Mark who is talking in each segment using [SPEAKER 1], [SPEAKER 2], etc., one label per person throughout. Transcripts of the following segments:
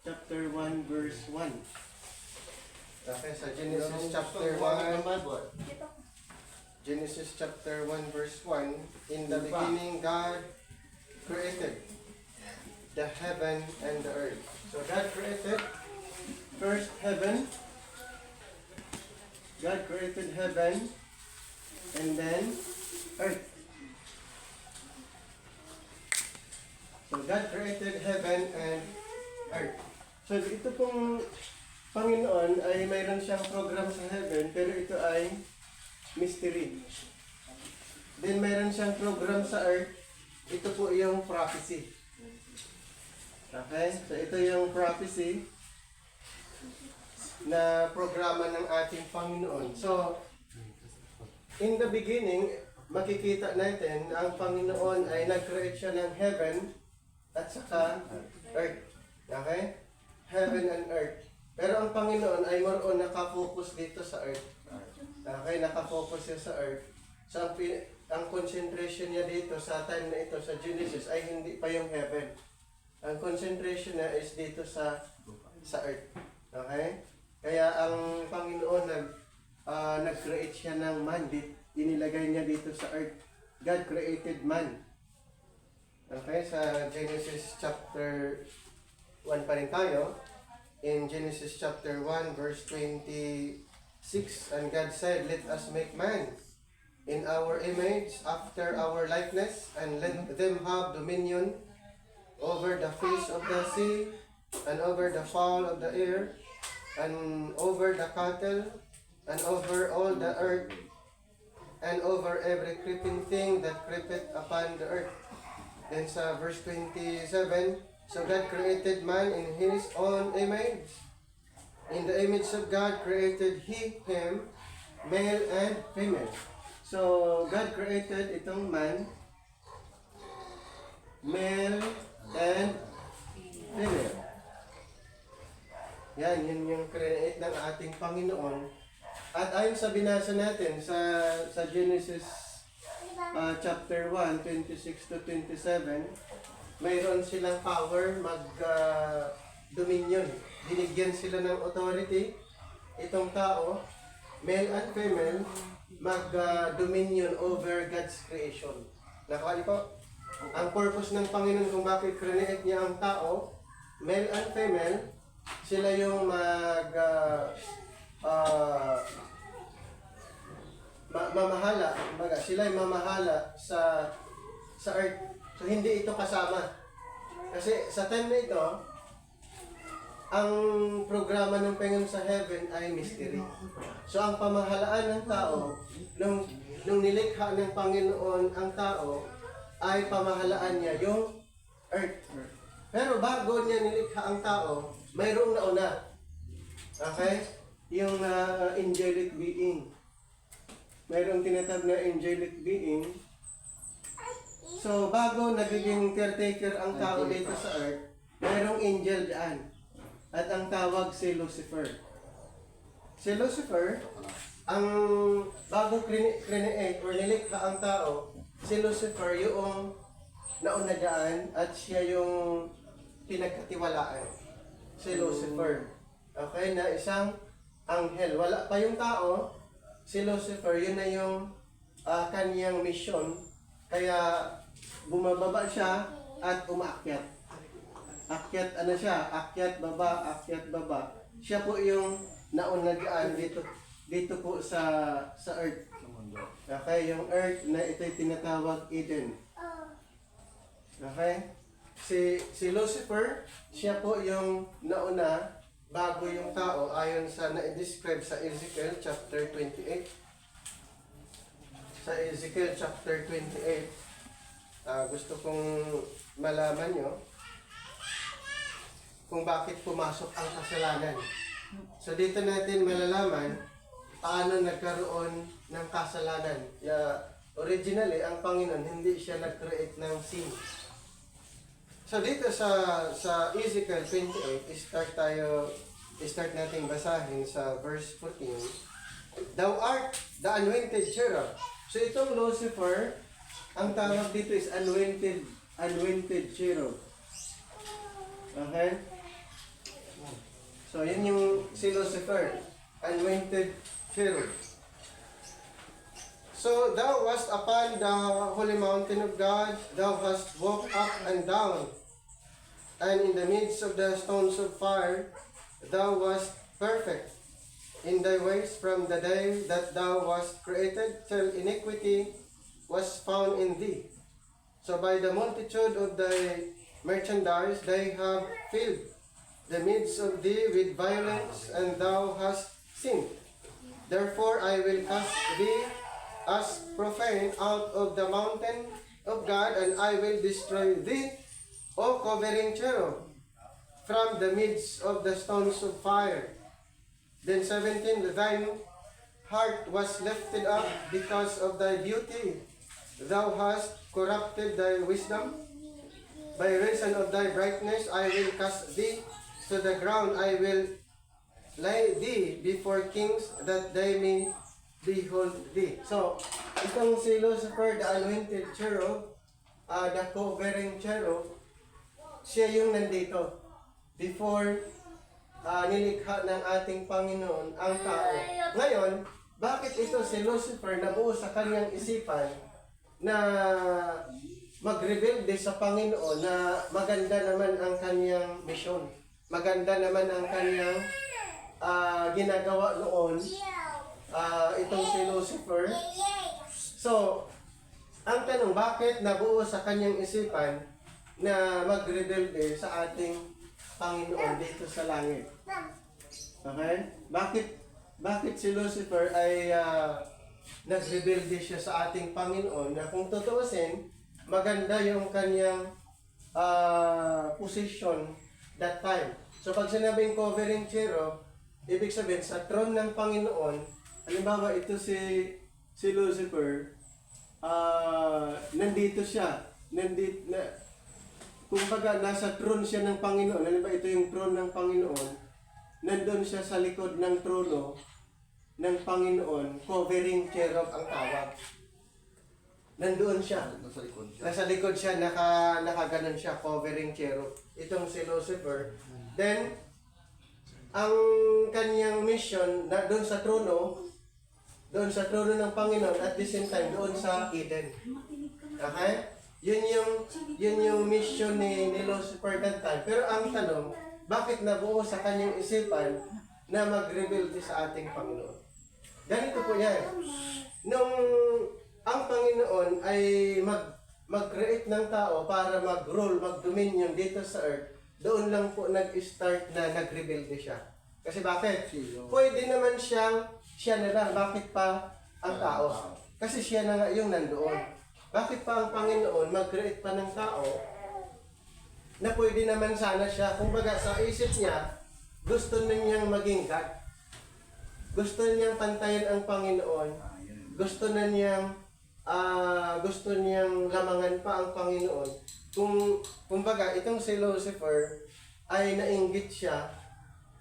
[SPEAKER 1] Chapter 1, verse 1. Okay, sa Genesis chapter 1, Genesis chapter 1, verse 1, in the beginning God created the heaven and the earth. So God created first heaven, God created heaven, and then earth. So God created heaven and earth. So ito pong Panginoon ay mayroon siyang program sa heaven, pero ito ay mystery. Then mayroon siyang program sa earth, ito po yung prophecy. Okay? So ito yung prophecy na programa ng ating Panginoon. So, in the beginning, makikita natin na ang Panginoon ay nag-create siya ng heaven at saka earth. Okay? Heaven and earth. Pero ang Panginoon ay more on nakafocus dito sa earth. Okay? Nakafocus siya sa earth. So, ang concentration niya dito sa time na ito, sa Genesis, ay hindi pa yung heaven. Ang concentration niya is dito sa earth. Okay? Kaya ang Panginoon nag-create siya ng man. Inilagay niya dito sa earth. God created man. Okay? Sa Genesis chapter 1 pa rin tayo. In Genesis chapter 1 verse 26, and God said, "Let us make man in our image, after our likeness, and let them have dominion over the fish of the sea, and over the fowl of the air, and over the cattle, and over all the earth, and over every creeping thing that creepeth upon the earth." Then sa verse 27, so God created man in His own image. In the image of God created He him, male and female. So God created itong man, male and female. Yan, yun yung create ng ating Panginoon. At ayon sa binasa natin sa Genesis chapter 1, 26 to 27, mayroon silang power mag-dominion. Binigyan sila ng authority, itong tao, male and female, mag-dominion over God's creation. Nakakali po? Ang purpose ng Panginoon kung bakit create niya ang tao, male and female, sila yung mamahala, sila yung mamahala sa earth. So hindi ito kasama. Kasi sa time na ito, ang programa ng Panginoon sa heaven ay mystery. So ang pamahalaan ng tao, nung nilikha ng Panginoon ang tao, ay pamahalaan niya yung earth. Pero bago niya nilikha ang tao, mayroong nauna. Okay? Yung angelic being. Mayroong tinatawag na angelic being. So bago nagiging caretaker ang tao dito sa earth, mayroong angel dyan. At ang tawag si Lucifer. Si Lucifer, ang bago create or nilikha ang tao, si Lucifer yung nauna dyan at siya yung pinagkatiwalaan. Si Lucifer. Okay, na isang anghel. Wala pa yung tao, si Lucifer, yun na yung kaniyang mission. Kaya bumababa siya at umaakyat. Akyat, ano siya? Akyat, baba, akyat, baba. Siya po yung nauna dyan dito po sa earth. Okay, yung earth na ito'y tinatawag Eden. Okay? Si Lucifer, siya po yung nauna bago yung tao ayon sa na-describe sa Ezekiel chapter 28. Sa Ezekiel chapter 28, gusto kong malaman nyo kung bakit pumasok ang kasalanan. So dito natin malalaman paano nagkaroon ng kasalanan. Originally, ang Panginoon hindi siya nag-create ng sin. So dito sa Ezekiel 28, start natin basahin sa verse 14. Thou art the anointed cherub. So itong Lucifer, ang tawag dito is anointed cherub. Okay? So, yun yung si Lucifer, anointed cherub. So, thou wast upon the holy mountain of God, thou hast walked up and down, and in the midst of the stones of fire, thou wast perfect in thy ways from the day that thou wast created till iniquity was found in thee. So by the multitude of thy merchandise they have filled the midst of thee with violence, and thou hast sinned. Therefore I will cast thee as profane out of the mountain of God, and I will destroy thee, O covering cherub, from the midst of the stones of fire. Then 17, thine heart was lifted up because of thy beauty. Thou hast corrupted thy wisdom. By reason of thy brightness, I will cast thee to the ground. I will lay thee before kings, that they may behold thee. So, itong si Lucifer, the anointed cherub, the covering cherub, siya yung nandito. Before nilikha ng ating Panginoon ang tao. Ngayon, bakit ito si Lucifer nabuo sa kanyang isipan na mag-rebelde sa Panginoon na maganda naman ang kanyang misyon? Maganda naman ang kanyang ginagawa noon, itong si Lucifer. So, ang tanong, bakit nabuo sa kanyang isipan na mag-rebelde sa ating Panginoon dito sa langit? Okay? Bakit si Lucifer ay nag-rebelde siya sa ating Panginoon, na kung tutuusin, maganda yung kanyang position that time. So pag sinabing covering cherub, ibig sabihin sa throne ng Panginoon, halimbawa ito si Lucifer, nandito siya, kumbaga nasa throne siya ng Panginoon. Halimbawa ito yung throne ng Panginoon, nandun siya sa likod ng trono ng Panginoon, covering cherub ang tawag. Nandoon siya. Nasa likod siya, nakaganon siya, covering cherub. Itong si Lucifer. Then, ang kanyang mission na doon sa trono ng Panginoon, at the same time doon sa Eden. Okay? Yun yung mission ni Lucifer that time. Pero ang tanong, bakit nabuo sa kanyang isipan na mag-rebelde sa ating Panginoon? Ganito po yan. Nung ang Panginoon ay mag-create ng tao para mag-rule, mag-dominion dito sa earth, doon lang po nag-start na nag-rebelde siya. Kasi bakit? Pwede naman siya na lang. Bakit pa ang tao? Kasi siya na nga yung nandoon. Bakit pa ang Panginoon mag-create pa ng tao na pwede naman sana siya? Kumbaga sa isip niya, gusto na niyang maging God. Gusto niyang pantayin ang Panginoon. Gusto niyang lamangan pa ang Panginoon. Kumbaga, itong si Lucifer ay nainggit siya,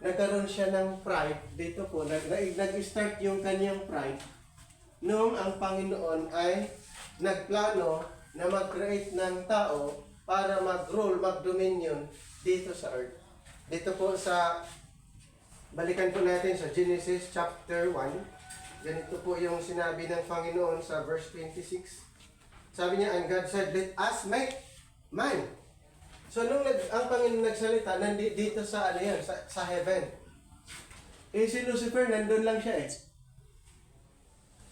[SPEAKER 1] nagkaroon siya ng pride. Dito po, nag-start yung kanyang pride nung ang Panginoon ay nagplano na mag-create ng tao para mag-rule, mag-dominion dito sa earth. Dito po balikan po natin sa Genesis chapter 1. Ganito po yung sinabi ng Panginoon sa verse 26. Sabi niya, and God said, let us make man. So nung ang Panginoon nagsalita, nandito sa sa heaven. Si Lucifer, nandun lang siya .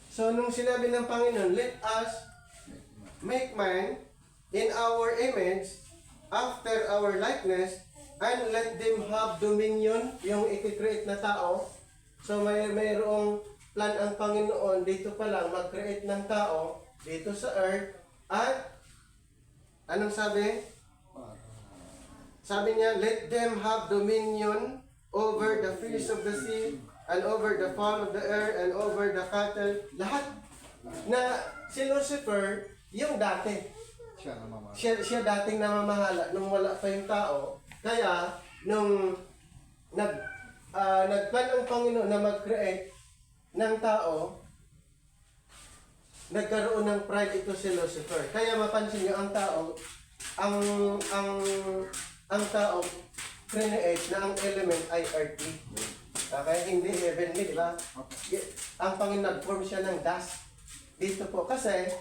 [SPEAKER 1] So nung sinabi ng Panginoon, let us make man in our image, after our likeness, and let them have dominion, yung i-create na tao. So mayroong plan ang Panginoon dito pa lang, mag-create ng tao dito sa earth. At anong sabi? Sabi niya, let them have dominion over the fish of the sea, and over the fowl of the air, and over the cattle. Lahat na si Lucifer, yung dati. Siya dating namamahala nung wala pa yung tao. Kaya, nung nagplan ang Panginoon na mag-create ng tao, nagkaroon ng pride ito si Lucifer. Kaya mapansin niyo ang tao, ang tao, create na ang element ay earthly. Okay? Hindi heavenly, di ba? Ang Panginoon nag-form siya ng dust. Dito po. Kasi,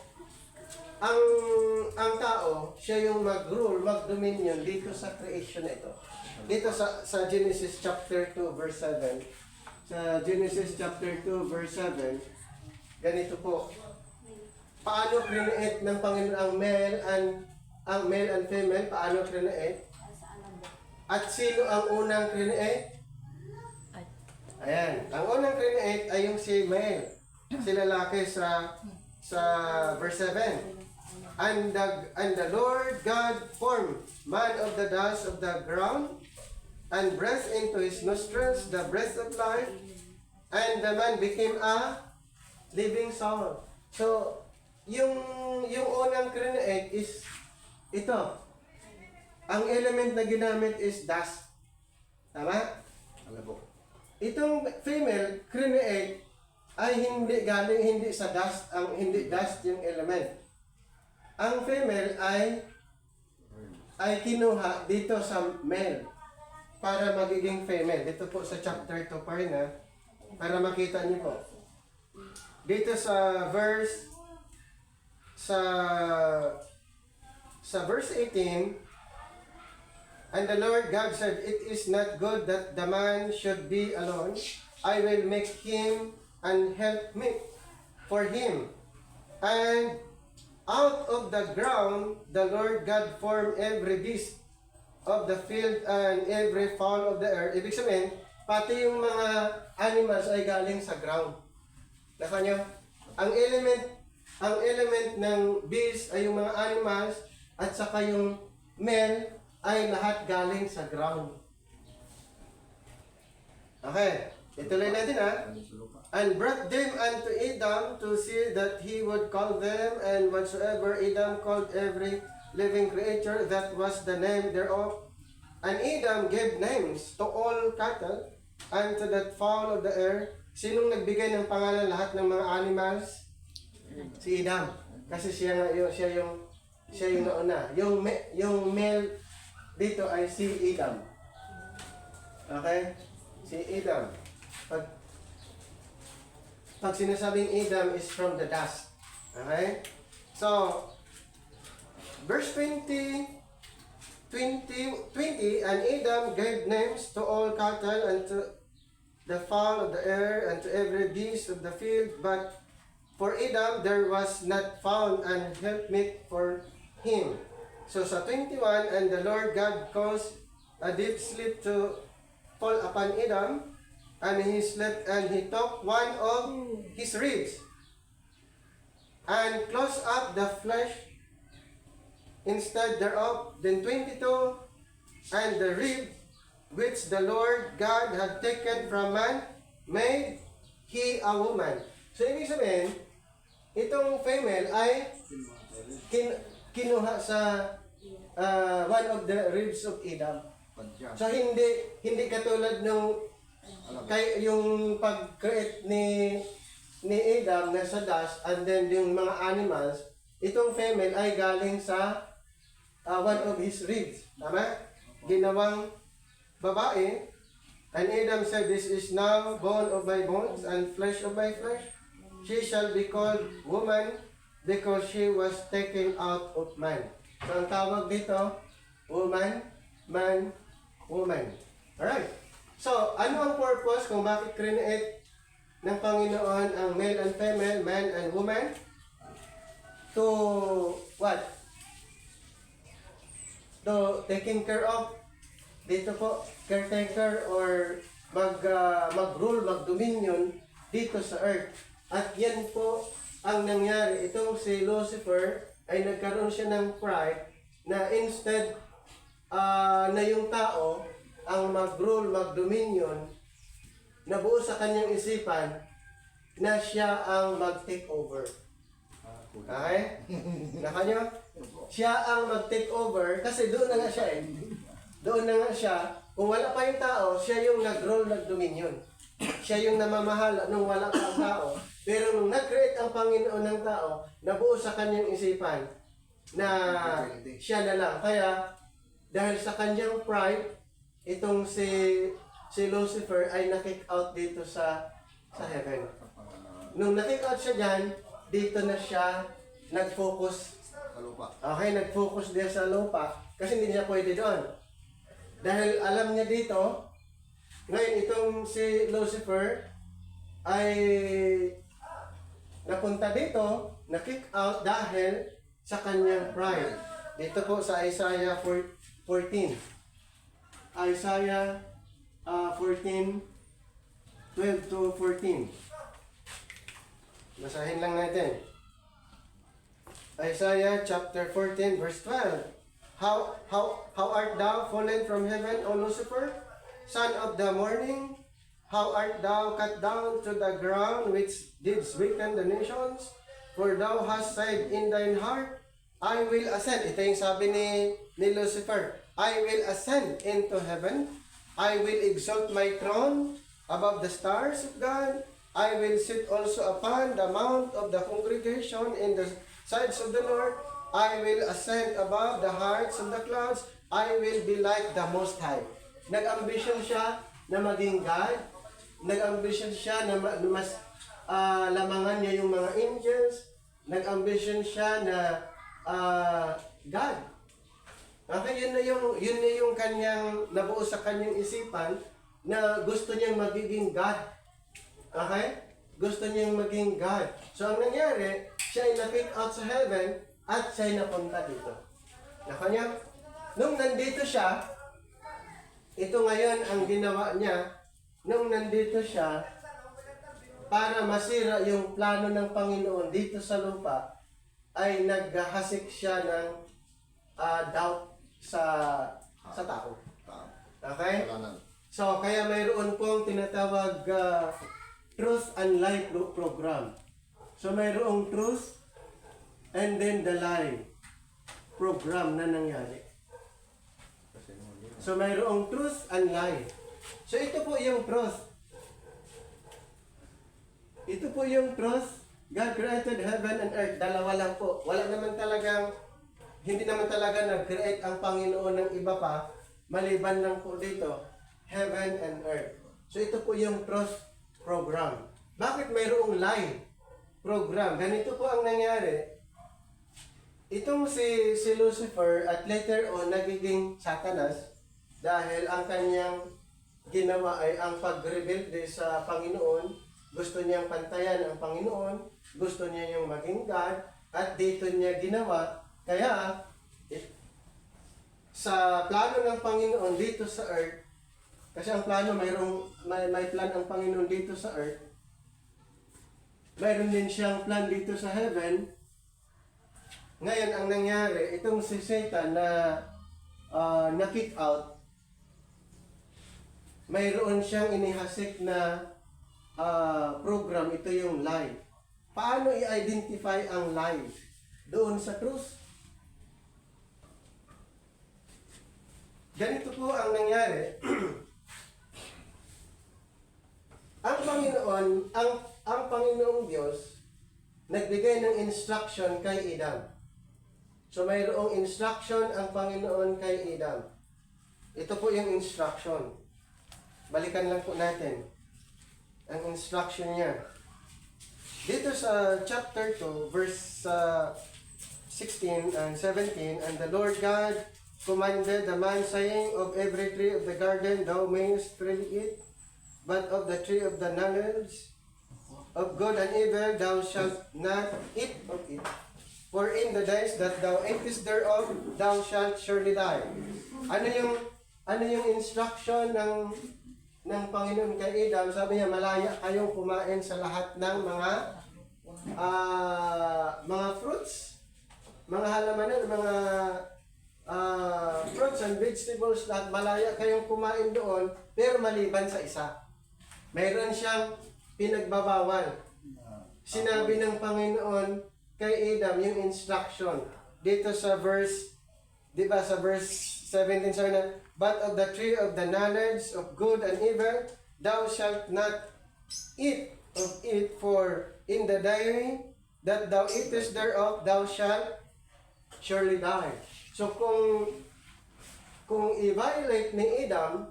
[SPEAKER 1] ang tao, siya yung mag-rule, mag-dominion dito sa creation na ito. Dito sa Genesis chapter 2 verse 7. Sa Genesis chapter 2 verse 7, ganito po. Paano create ng Panginoon ang male and female? Paano create? At sino ang unang create? Ayan. Ang unang create ay yung si male. Si lalaki sa verse 7. And the Lord God formed man of the dust of the ground and breathed into his nostrils the breath of life, and the man became a living soul. So, yung unang create is ito. Ang element na ginamit is dust. Tama? Itong female create ay hindi sa dust, hindi dust yung element. Ang female ay kinuha dito sa male para magiging female. Dito po sa chapter 2 pa rin para makita niyo po. Dito sa verse 18, and the Lord God said, "It is not good that the man should be alone. I will make him an helpmeet for him." And out of the ground the Lord God formed every beast of the field and every fowl of the air. Ibig sabihin, pati yung mga animals ay galing sa ground. Naka nyo? Ang element ng beast ay yung mga animals at saka yung male ay lahat galing sa ground. Okay, ituloy natin And brought them unto Adam to see that he would call them, and whatsoever Adam called every living creature, that was the name thereof. And Adam gave names to all cattle, and to that fowl of the air. Sinong nagbigay ng pangalan lahat ng mga animals? Si Adam. Kasi siya yung nauna. Yung male dito ay si Adam. Okay? Si Adam. Pag sinasabing Adam is from the dust. Okay? So, verse 20, and Adam gave names to all cattle and to the fowl of the air and to every beast of the field, but for Adam there was not found an helpmeet for him. So sa 21, and the Lord God caused a deep sleep to fall upon Adam, and he slept, and he took one of his ribs, and closed up the flesh instead thereof. Then 22, and the rib which the Lord God had taken from man, made he a woman. So ibig sabihin, itong female ay kinuha sa one of the ribs of Adam. So hindi katulad nung yung pag-create ni Adam na sa dust, and then yung mga animals, itong female ay galing sa one of his ribs. Tama? Ginawang babae. And Adam said, "This is now bone of my bones and flesh of my flesh. She shall be called woman, because she was taken out of man." So ang tawag dito, woman, man, woman. Alright. So, ano ang purpose kung bakit create ng Panginoon ang male and female, man and woman? To what? To taking care of, dito po, caretaker or mag-rule, mag-dominion dito sa earth. At yan po ang nangyari. Itong si Lucifer ay nagkaroon siya ng pride na instead na yung tao ang mag-rule, mag-dominion, nabuo sa kanyang isipan na siya ang mag-take over. Okay? Nakanyo? Siya ang mag-take over kasi doon na nga siya Doon na nga siya. Kung wala pa yung tao, siya yung nag-rule, nag-dominion. Siya yung namamahala nung wala pa ang tao. Pero nung nag-create ang Panginoon ng tao, nabuo sa kanyang isipan na siya na lang. Kaya, dahil sa kanyang pride, itong si Lucifer ay na-kick out dito sa heaven. Nung na-kick out siya dyan, dito na siya nag-focus.
[SPEAKER 2] Sa lupa.
[SPEAKER 1] Okay, nag-focus din sa lupa kasi hindi niya pwede doon. Dahil alam niya dito, ngayon itong si Lucifer ay napunta dito, na-kick out dahil sa kanyang pride. Dito po sa Isaiah 14. Isaiah 14, 12 to 14. Basahin lang natin. Isaiah chapter 14 verse 12. How art thou fallen from heaven, O Lucifer, son of the morning? How art thou cut down to the ground, which didst weaken the nations? For thou hast said in thine heart, I will ascend. Ito yung sabi ni Lucifer. I will ascend into heaven. I will exalt my throne above the stars of God. I will sit also upon the mount of the congregation in the sides of the north. I will ascend above the heights of the clouds. I will be like the Most High. Nag-ambition siya na maging God. Nag-ambition siya na mas lamangan niya yung mga angels. Nag-ambition siya na God. Okay, yun na yung kanyang nabuo sa kanyang isipan na gusto niyang magiging God. Okay? Gusto niyang maging God. So, ang nangyari, siya ay na-pick out sa heaven at siya ay napunta dito. Nakanya? Nung nandito siya, ito ngayon ang ginawa niya, nung nandito siya, para masira yung plano ng Panginoon dito sa lupa, ay naghahasik siya ng doubt sa tao. Okay? So, kaya mayroon pong tinatawag Truth and Lie program. So, mayroong truth and then the lie program na nangyari. So, mayroong truth and lie. So, ito po yung truth. Ito po yung truth. God created heaven and earth. Dalawa lang po. Hindi naman talaga nag-create ang Panginoon ng iba pa, maliban lang po dito, heaven and earth. So ito po yung truth program. Bakit mayroong lie program? Ganito po ang nangyari. Itong si Lucifer at later on nagiging Satanas dahil ang kanyang ginawa ay ang pag-rebelde sa Panginoon. Gusto niyang pantayan ang Panginoon, gusto niya yung maging God, at dito niya ginawa. Kaya, sa plano ng Panginoon dito sa earth, kasi ang plano, may plan ang Panginoon dito sa earth, mayroon din siyang plan dito sa heaven. Ngayon, ang nangyari, itong si Satan na na-kick out, mayroon siyang inihasik na program, ito yung lie. Paano i-identify ang lie doon sa truth? Ganito po ang nangyari. ang Panginoong Diyos nagbigay ng instruction kay Adam. So mayroong instruction ang Panginoon kay Adam. Ito po yung instruction. Balikan lang po natin ang instruction niya. Dito sa chapter 2, verse 16 and 17, and the Lord God commanded the man, saying, of every tree of the garden thou mayest freely eat, but of the tree of the knowledge of good and evil thou shalt not eat of it. For in the days that thou eatest thereof, thou shalt surely die. Ano yung instruction ng Panginoon kay Adam? Sabi niya, malaya kayong kumain sa lahat ng mga fruits, mga halamanan, mga fruits and vegetables, lahat malaya kayong kumain doon, pero maliban sa isa. Mayroon siyang pinagbabawal. Sinabi ng Panginoon kay Adam yung instruction dito sa verse, di ba, sa verse 17, sabi na, but of the tree of the knowledge of good and evil thou shalt not eat of it, for in the day that thou eatest thereof thou shalt surely die. So kung i-violate ni Adam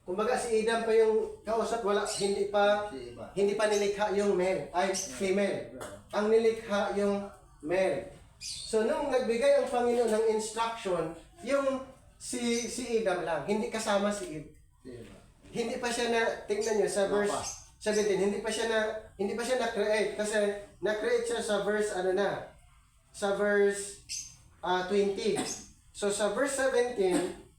[SPEAKER 1] Kumbaga si Adam pa yung kausap, hindi pa nilikha yung male, ay female. Ang nilikha yung male. So nung nagbigay ang Panginoon ng instruction, yung si Adam lang, hindi kasama si Eve. Hindi pa siya na, tingnan niyo sa verse 17, hindi pa siya na-create kasi na-create siya sa verse sa verse 20. So sa verse 17,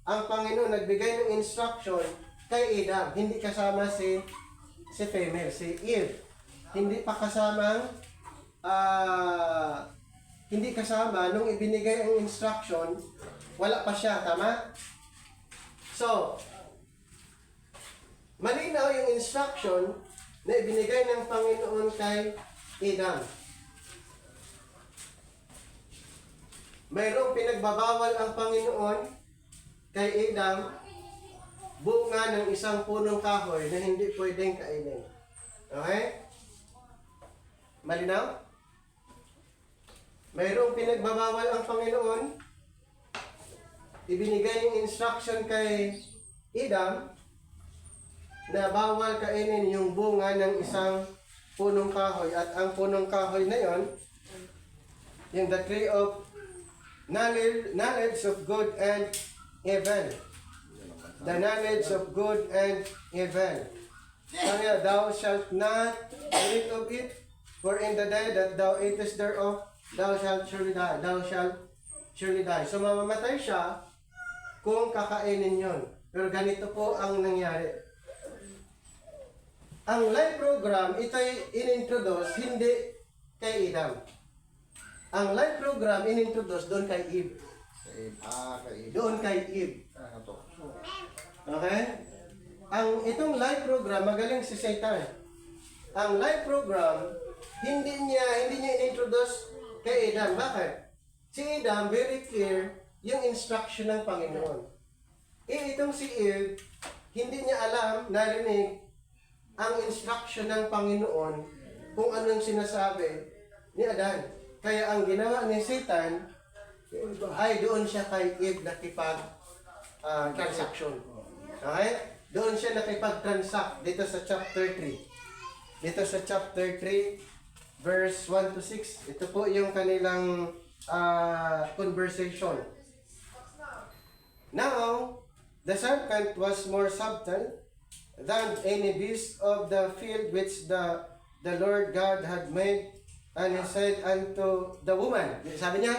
[SPEAKER 1] ang Panginoon nagbigay ng instruction kay Adam, hindi kasama si female, si Eve. Hindi pa kasama nung ibinigay ang instruction, wala pa siya, tama? So, malinaw yung instruction na ibinigay ng Panginoon kay Adam. Mayroong pinagbabawal ang Panginoon kay Adam, bunga ng isang punong kahoy na hindi pwedeng kainin. Okay? Malinaw? Mayroong pinagbabawal ang Panginoon. Ibinigay yung instruction kay Adam na bawal kainin yung bunga ng isang punong kahoy. At ang punong kahoy na yon, yung the tree of knowledge of good and evil. The knowledge of good and evil. Kaya, thou shalt not eat of it, for in the day that thou eatest thereof, thou shalt surely die. Thou shalt surely die. So, mamamatay siya kung kakainin yon. Pero ganito po ang nangyari. Ang life program, ito'y inintroduce hindi kay Adam. Ang life program inintroduce doon kay Eve. Doon kay Eve. Okay? Itong life program, magaling si Satan. Ang life program, hindi niya inintroduce kay Adam. Bakit? Si Adam, very clear yung instruction ng Panginoon. Itong si Eve, hindi niya alam, narinig ang instruction ng Panginoon kung anong sinasabi ni Adan. Kaya ang ginawa ni Satan ay doon siya kay Eve transaction. Okay? Doon siya nakipag-transact dito sa chapter 3. Dito sa chapter 3, verse 1 to 6. Ito po yung kanilang conversation. Now, the serpent was more subtle than any beast of the field which the Lord God had made. And he said unto the woman, sabi niya,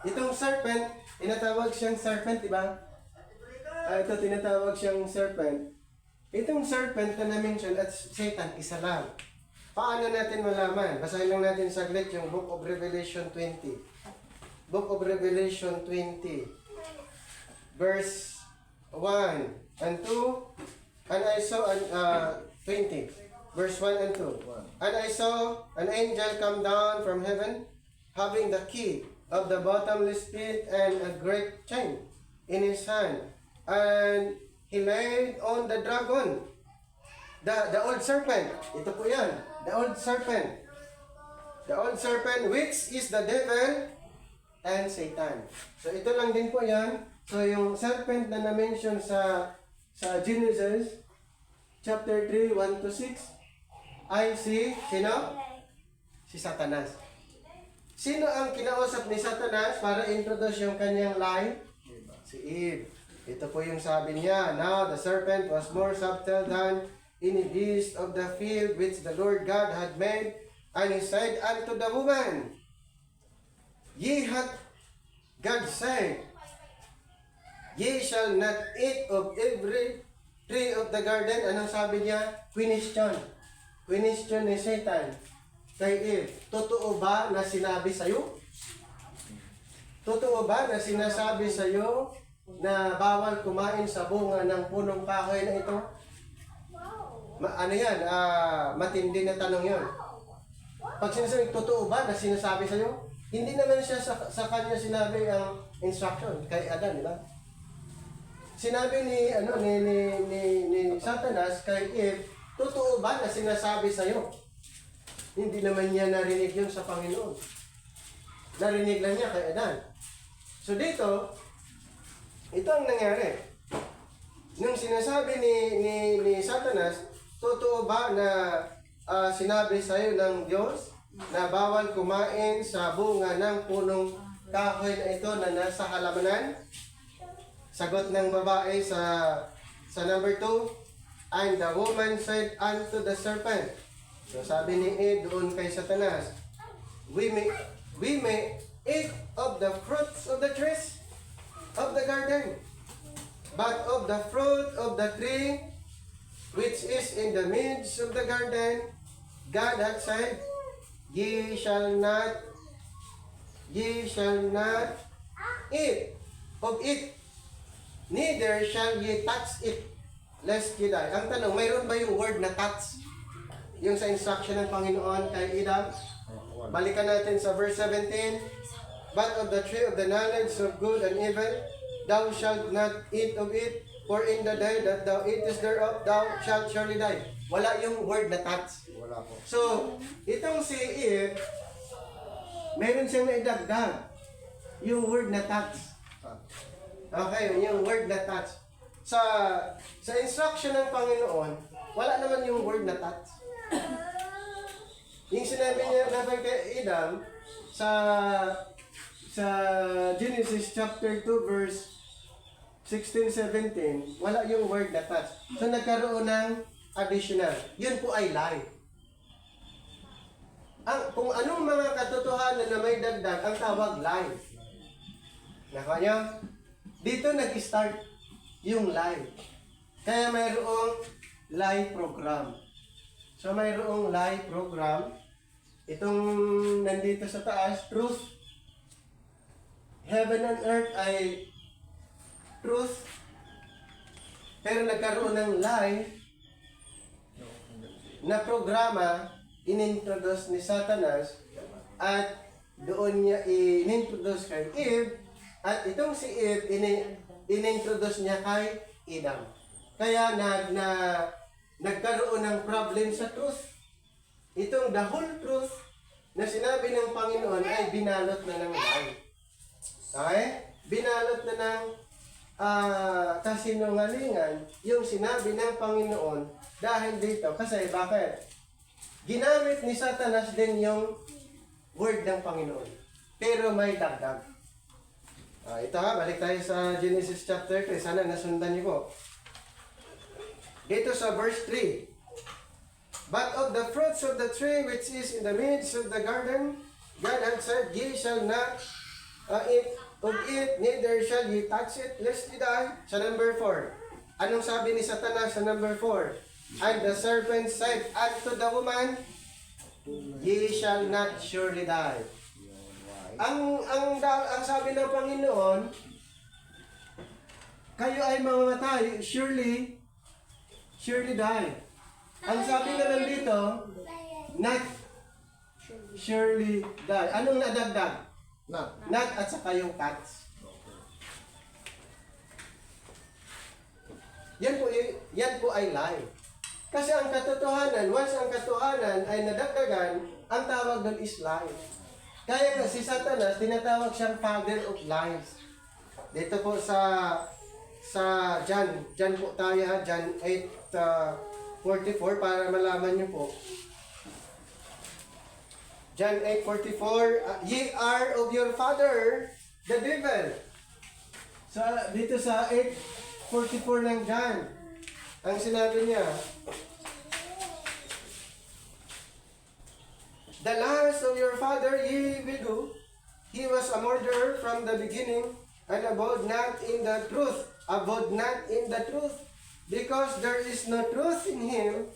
[SPEAKER 1] itong serpent, tinatawag siyang serpent, di ba? Ito tinatawag siyang serpent. Itong serpent na na-mention at Satan, isa lang. Paano natin malaman? Basahin lang natin saglit yung Book of Revelation 20. Book of Revelation 20. Verse 1 and 2. And I saw 20. Verse 1 and 2. And I saw an angel come down from heaven, having the key of the bottomless pit and a great chain in his hand. And he laid on the dragon, the old serpent. Ito po yan, the old serpent. The old serpent, which is the devil and Satan. So ito lang din po yan. So yung serpent na na-mention sa Genesis, chapter 3, 1 to 6, ay sino? Si Satanas. Sino ang kinausap ni Satanas para introduce yung kanyang lie? Si Eve. Ito po yung sabi niya, now the serpent was more subtle than any beast of the field which the Lord God had made, and he said unto the woman, ye hath God said, ye shall not eat of every tree of the garden. Anong sabi niya? Question ni Satan kay Eve, totoo ba na sinabi sa'yo? Totoo ba na sinasabi sa'yo na bawal kumain sa bunga ng punong kahoy na ito? Matindi na tanong yun. Pag sinasabi, totoo ba na sinasabi sa'yo? Hindi naman siya sa kanya sinabi ang instruction kay Adan, di ba? Sinabi ni Satanas kay Eve, totoo ba na sinasabi sa'yo? Hindi naman niya narinig yun sa Panginoon. Narinig lang niya kay Adan. So dito, ito ang nangyari. nung sinasabi ni Satanas, totoo ba na sinabi sa'yo ng Diyos na bawal kumain sa bunga ng punong kahoy na ito na nasa halamanan? Sagot ng babae sa number 2, and the woman said unto the serpent. So sabi ni Eve doon kay Satanas, we may eat of the fruits of the trees of the garden, but of the fruit of the tree which is in the midst of the garden, God hath said, ye shall not eat of it, neither shall ye touch it, lest ye die. Ang tanong, mayroon ba yung word na touch? Yung sa instruction ng Panginoon kay Adam? Balikan natin sa verse 17. But of the tree of the knowledge of good and evil, thou shalt not eat of it, for in the day that thou eatest thereof, thou shalt surely die. Wala yung word na touch.
[SPEAKER 2] Wala po.
[SPEAKER 1] So, itong si Eve, meron siyang naidagdag. Yung word na touch. Okay, yung word na touch. Sa instruction ng Panginoon, wala naman yung word na touch. Yung sinabi niya naman kay Adam sa Genesis chapter 2 verse 16-17, wala yung word na touch. So nagkaroon ng additional. Yun po ay lie. Kung anong mga katotohanan na may dagdag, ang tawag lie. Nakuha niyo? Dito nag-start yung lie. Kaya mayroong lie program. So mayroong lie program. Itong nandito sa taas, truth. Heaven and earth ay truth. Pero nagkaroon ng lie na programa inintroduce ni Satanas at doon niya inintroduce kay Eve at itong si Eve inintroduce niya kay Adam. Kaya nagkaroon ng problem sa truth. Itong the whole truth na sinabi ng Panginoon ay binalot na ng lie. Okay? Binalot na ng kasinungalingan yung sinabi ng Panginoon dahil dito. Kasi bakit? Ginamit ni Satanas din yung word ng Panginoon. Pero may dagdag. Ito balik tayo sa Genesis chapter 3. Sana nasundan niyo po. Dito sa verse 3. But of the fruits of the tree which is in the midst of the garden, God had said, ye shall not eat of it, neither shall ye touch it, lest ye die. Sa number 4. Anong sabi ni Satanas sa number 4? And the serpent said unto the woman, ye shall not surely die. Ang sabi ng Panginoon, kayo ay mamamatay, surely die. Ang sabi naman dito, not surely die. Anong nadagdag? Not at saka yung touch. Yan po ay lie. Kasi ang katotohanan, once ang katotohanan ay nadagdagan, ang tawag doon is lie. Kaya si Satanas, tinatawag siyang father of lies. Dito po sa John po tayo ha, John 8:44 para malaman niyo po. John 8:44, ye are of your father, the devil. So, dito sa 8:44 ng John, ang sinabi niya, the lust of your father ye will do. He was a murderer from the beginning, and abode not in the truth. Abode not in the truth, because there is no truth in him.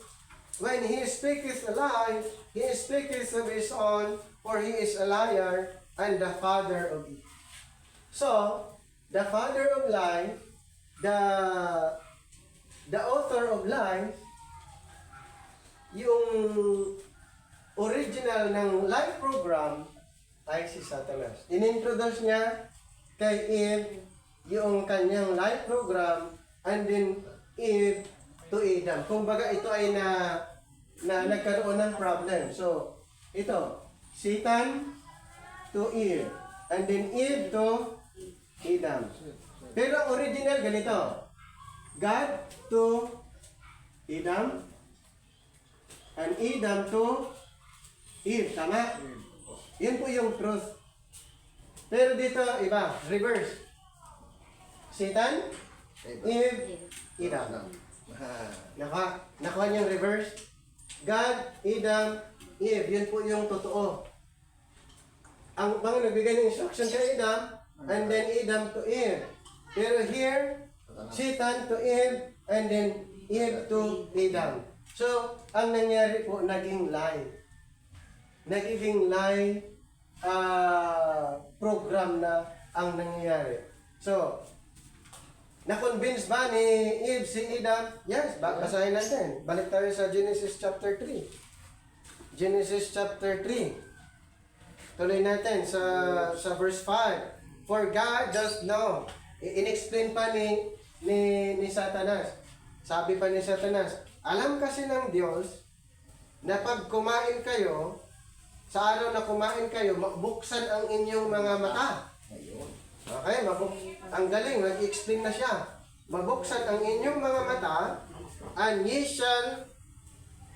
[SPEAKER 1] When he speaketh a lie, he speaketh of his own, for he is a liar and the father of it. So, the father of lie, the author of lie, yung original ng lie program ay si Satanas. Inintroduce niya kay Eve yung kanyang lie program, and then Eve to Adam. Kung baga ito ay na nagkaroon ng problem. So, ito, Satan to Eve, and then Eve to Adam. Pero ang original ganito. God to Adam, and Adam to Eve. Tama? Yun po yung truth. Pero dito, iba. Reverse. Satan, Eve, Adam. Nakuha niyang reverse. God, Adam, Eve. Yun po yung totoo. Ang Panginoon nagbigay ng instruction kay Adam, and then Adam to Eve. Pero here, Satan to Eve, and then Eve to Adam. So, ang nangyari po, naging lie. Nagiging lie program na ang nangyayari. So, na-convince ba ni Eve si Adam? Yes, basahin natin. Balik tayo sa Genesis chapter 3. Genesis chapter 3. Tuloy natin sa verse 5. For God does know. In-explain pa ni Satanas. Sabi pa ni Satanas, alam kasi ng Diyos na pag kumain kayo, sa araw na kumain kayo, buksan ang inyong mga mata. Okay, ang galing, nag-explain na siya. Mabuksan ang inyong mga mata, and ye shall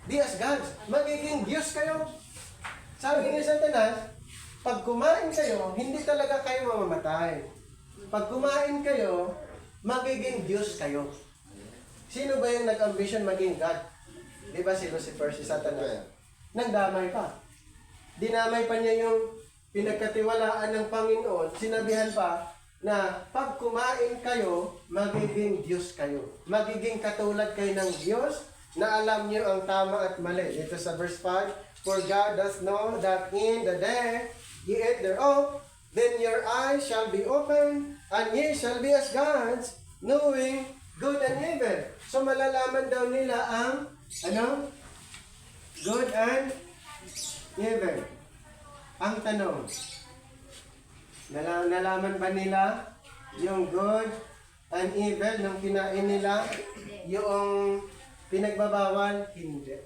[SPEAKER 1] be as gods. Magiging Diyos kayo. Sabi ni Satanas, pag kumain kayo, hindi talaga kayo mamamatay. Pag kumain kayo, magiging Diyos kayo. Sino ba yung nag-ambition maging God? Di ba si Lucifer, si Satanas? Nagdamay pa. Dinamay pa niya yung pinagkatiwalaan ng Panginoon. Sinabihan pa na pag kumain kayo, magiging Diyos kayo. Magiging katulad kayo ng Diyos na alam niyo ang tama at mali. Dito sa verse 5, for God does know that in the day ye eat thereof, then your eyes shall be opened, and ye shall be as gods, knowing good and evil. So malalaman daw nila ang good and evil. Ang tanong, nalaman ba nila yung good and evil nung kinain nila? Yung pinagbabawal? Hindi.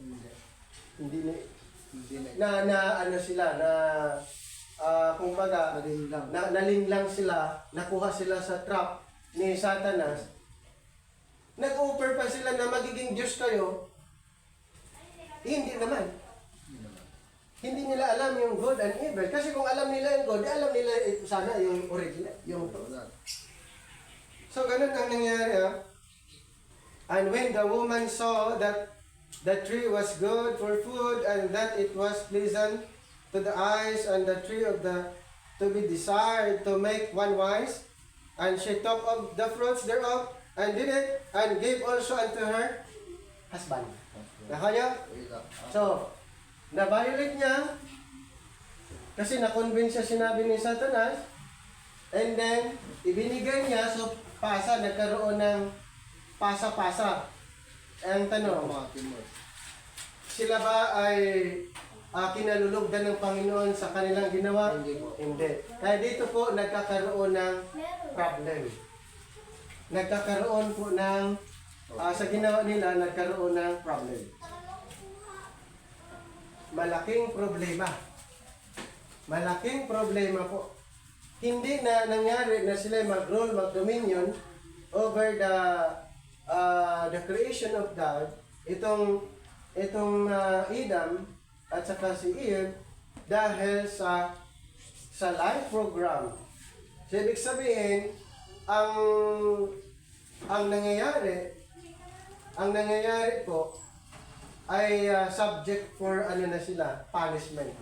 [SPEAKER 1] Ano sila, kumbaga, nalinlang sila, nakuha sila sa trap ni Satanas. Nag-offer pa sila na magiging Diyos kayo. Hindi naman. Hindi nila alam yung good and evil. Kasi kung alam nila yung good, alam nila sana yung original. So, ganun ang nangyari. And when the woman saw that the tree was good for food, and that it was pleasant to the eyes, and the tree of the to be desired to make one wise, and she took of the fruits thereof, and did it, and gave also unto her husband. Nakaya? So, na-violate niya, kasi na-convince siya sinabi ni Satanas, and then, ibinigay niya, so nagkaroon ng pasa-pasa. Ang tanong, sila ba ay kinalulugdan ng Panginoon sa kanilang ginawa? Hindi. Kaya dito po nagkakaroon ng problem. Nagkakaroon po ng, sa ginawa nila, nagkaroon ng problem. Malaking problema. Malaking problema po. Hindi na nangyari na sila mag-rule, mag-dominion over the creation of God. Itong Adam at saka si Eve dahil sa life program. So, ibig sabihin, ang nangyayari po ay subject for punishment.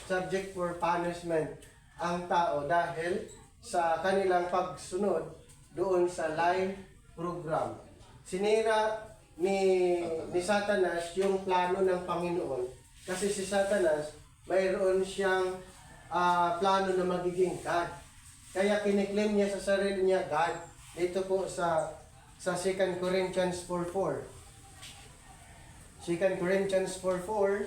[SPEAKER 1] Subject for punishment ang tao dahil sa kanilang pagsunod doon sa life program. Sinira ni Satanas yung plano ng Panginoon kasi si Satanas mayroon siyang plano na magiging God. Kaya kiniklaim niya sa sarili niya God. Dito po sa 2 Corinthians 4:4. 2 Corinthians 4:4.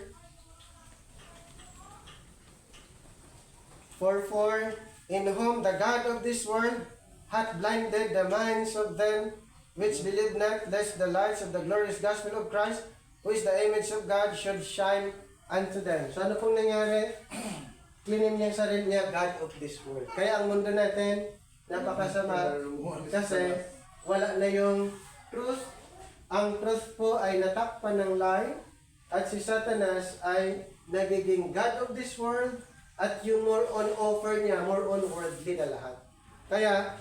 [SPEAKER 1] 4:4, in whom the God of this world hath blinded the minds of them which believe not, lest the lights of the glorious gospel of Christ, who is the image of God, should shine unto them. So ano pong nangyari? Klinim niya sarili niya, God of this world. Kaya ang mundo natin, napakasama kasi wala na yung truth. Ang truth po ay natakpan ng lie. At si Satanas ay nagiging God of this world. At yung more on offer niya, more on worldly na lahat. Kaya,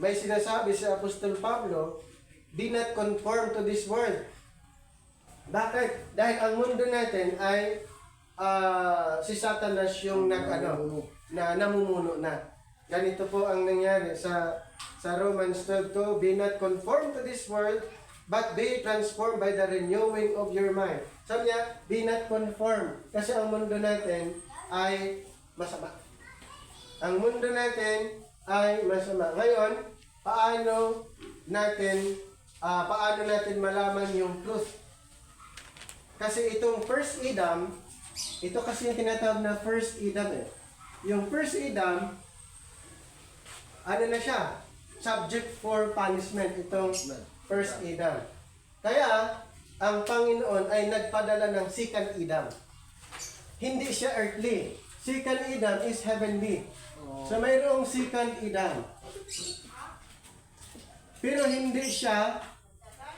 [SPEAKER 1] may sinasabi si Apostol Pablo, be not conform to this world. Bakit? Dahil ang mundo natin ay si Satanas yung na namumuno na. Ganito po ang nangyari sa Romans 12:2, be not conformed to this world, but be transformed by the renewing of your mind. Sabi niya, be not conformed. Kasi ang mundo natin ay masama. Ang mundo natin ay masama. Ngayon, paano natin malaman yung truth? Kasi itong first Adam, ito kasi yung tinatawag na first Adam eh. Yung first Adam, ano na siya? Subject for punishment, itong first Adam. Kaya, ang Panginoon ay nagpadala ng second Adam. Hindi siya earthly. Second Adam is heavenly. So, mayroong second Adam. Pero hindi siya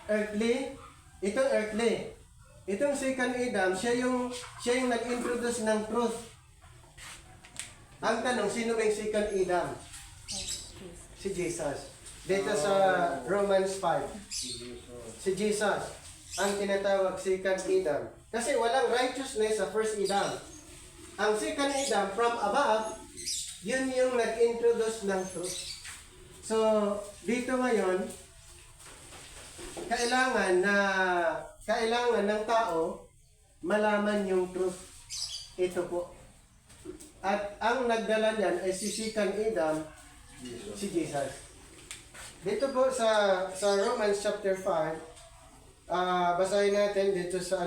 [SPEAKER 1] earthly. Itong earthly. Itong second Adam, siya yung nag-introduce ng truth. Ang tanong, sino ba yung second Adam? Si Jesus. Dito sa Romans 5. Si Jesus. Ang tinatawag second Adam. Kasi walang righteousness sa first Adam. Ang second Adam, from above, yun yung nag-introduce ng truth. So, dito ngayon, kailangan ng tao malaman yung truth. Ito po. At ang nagdala niyan ay si second Adam, si Jesus. Dito po sa Romans chapter 5, basahin natin dito sa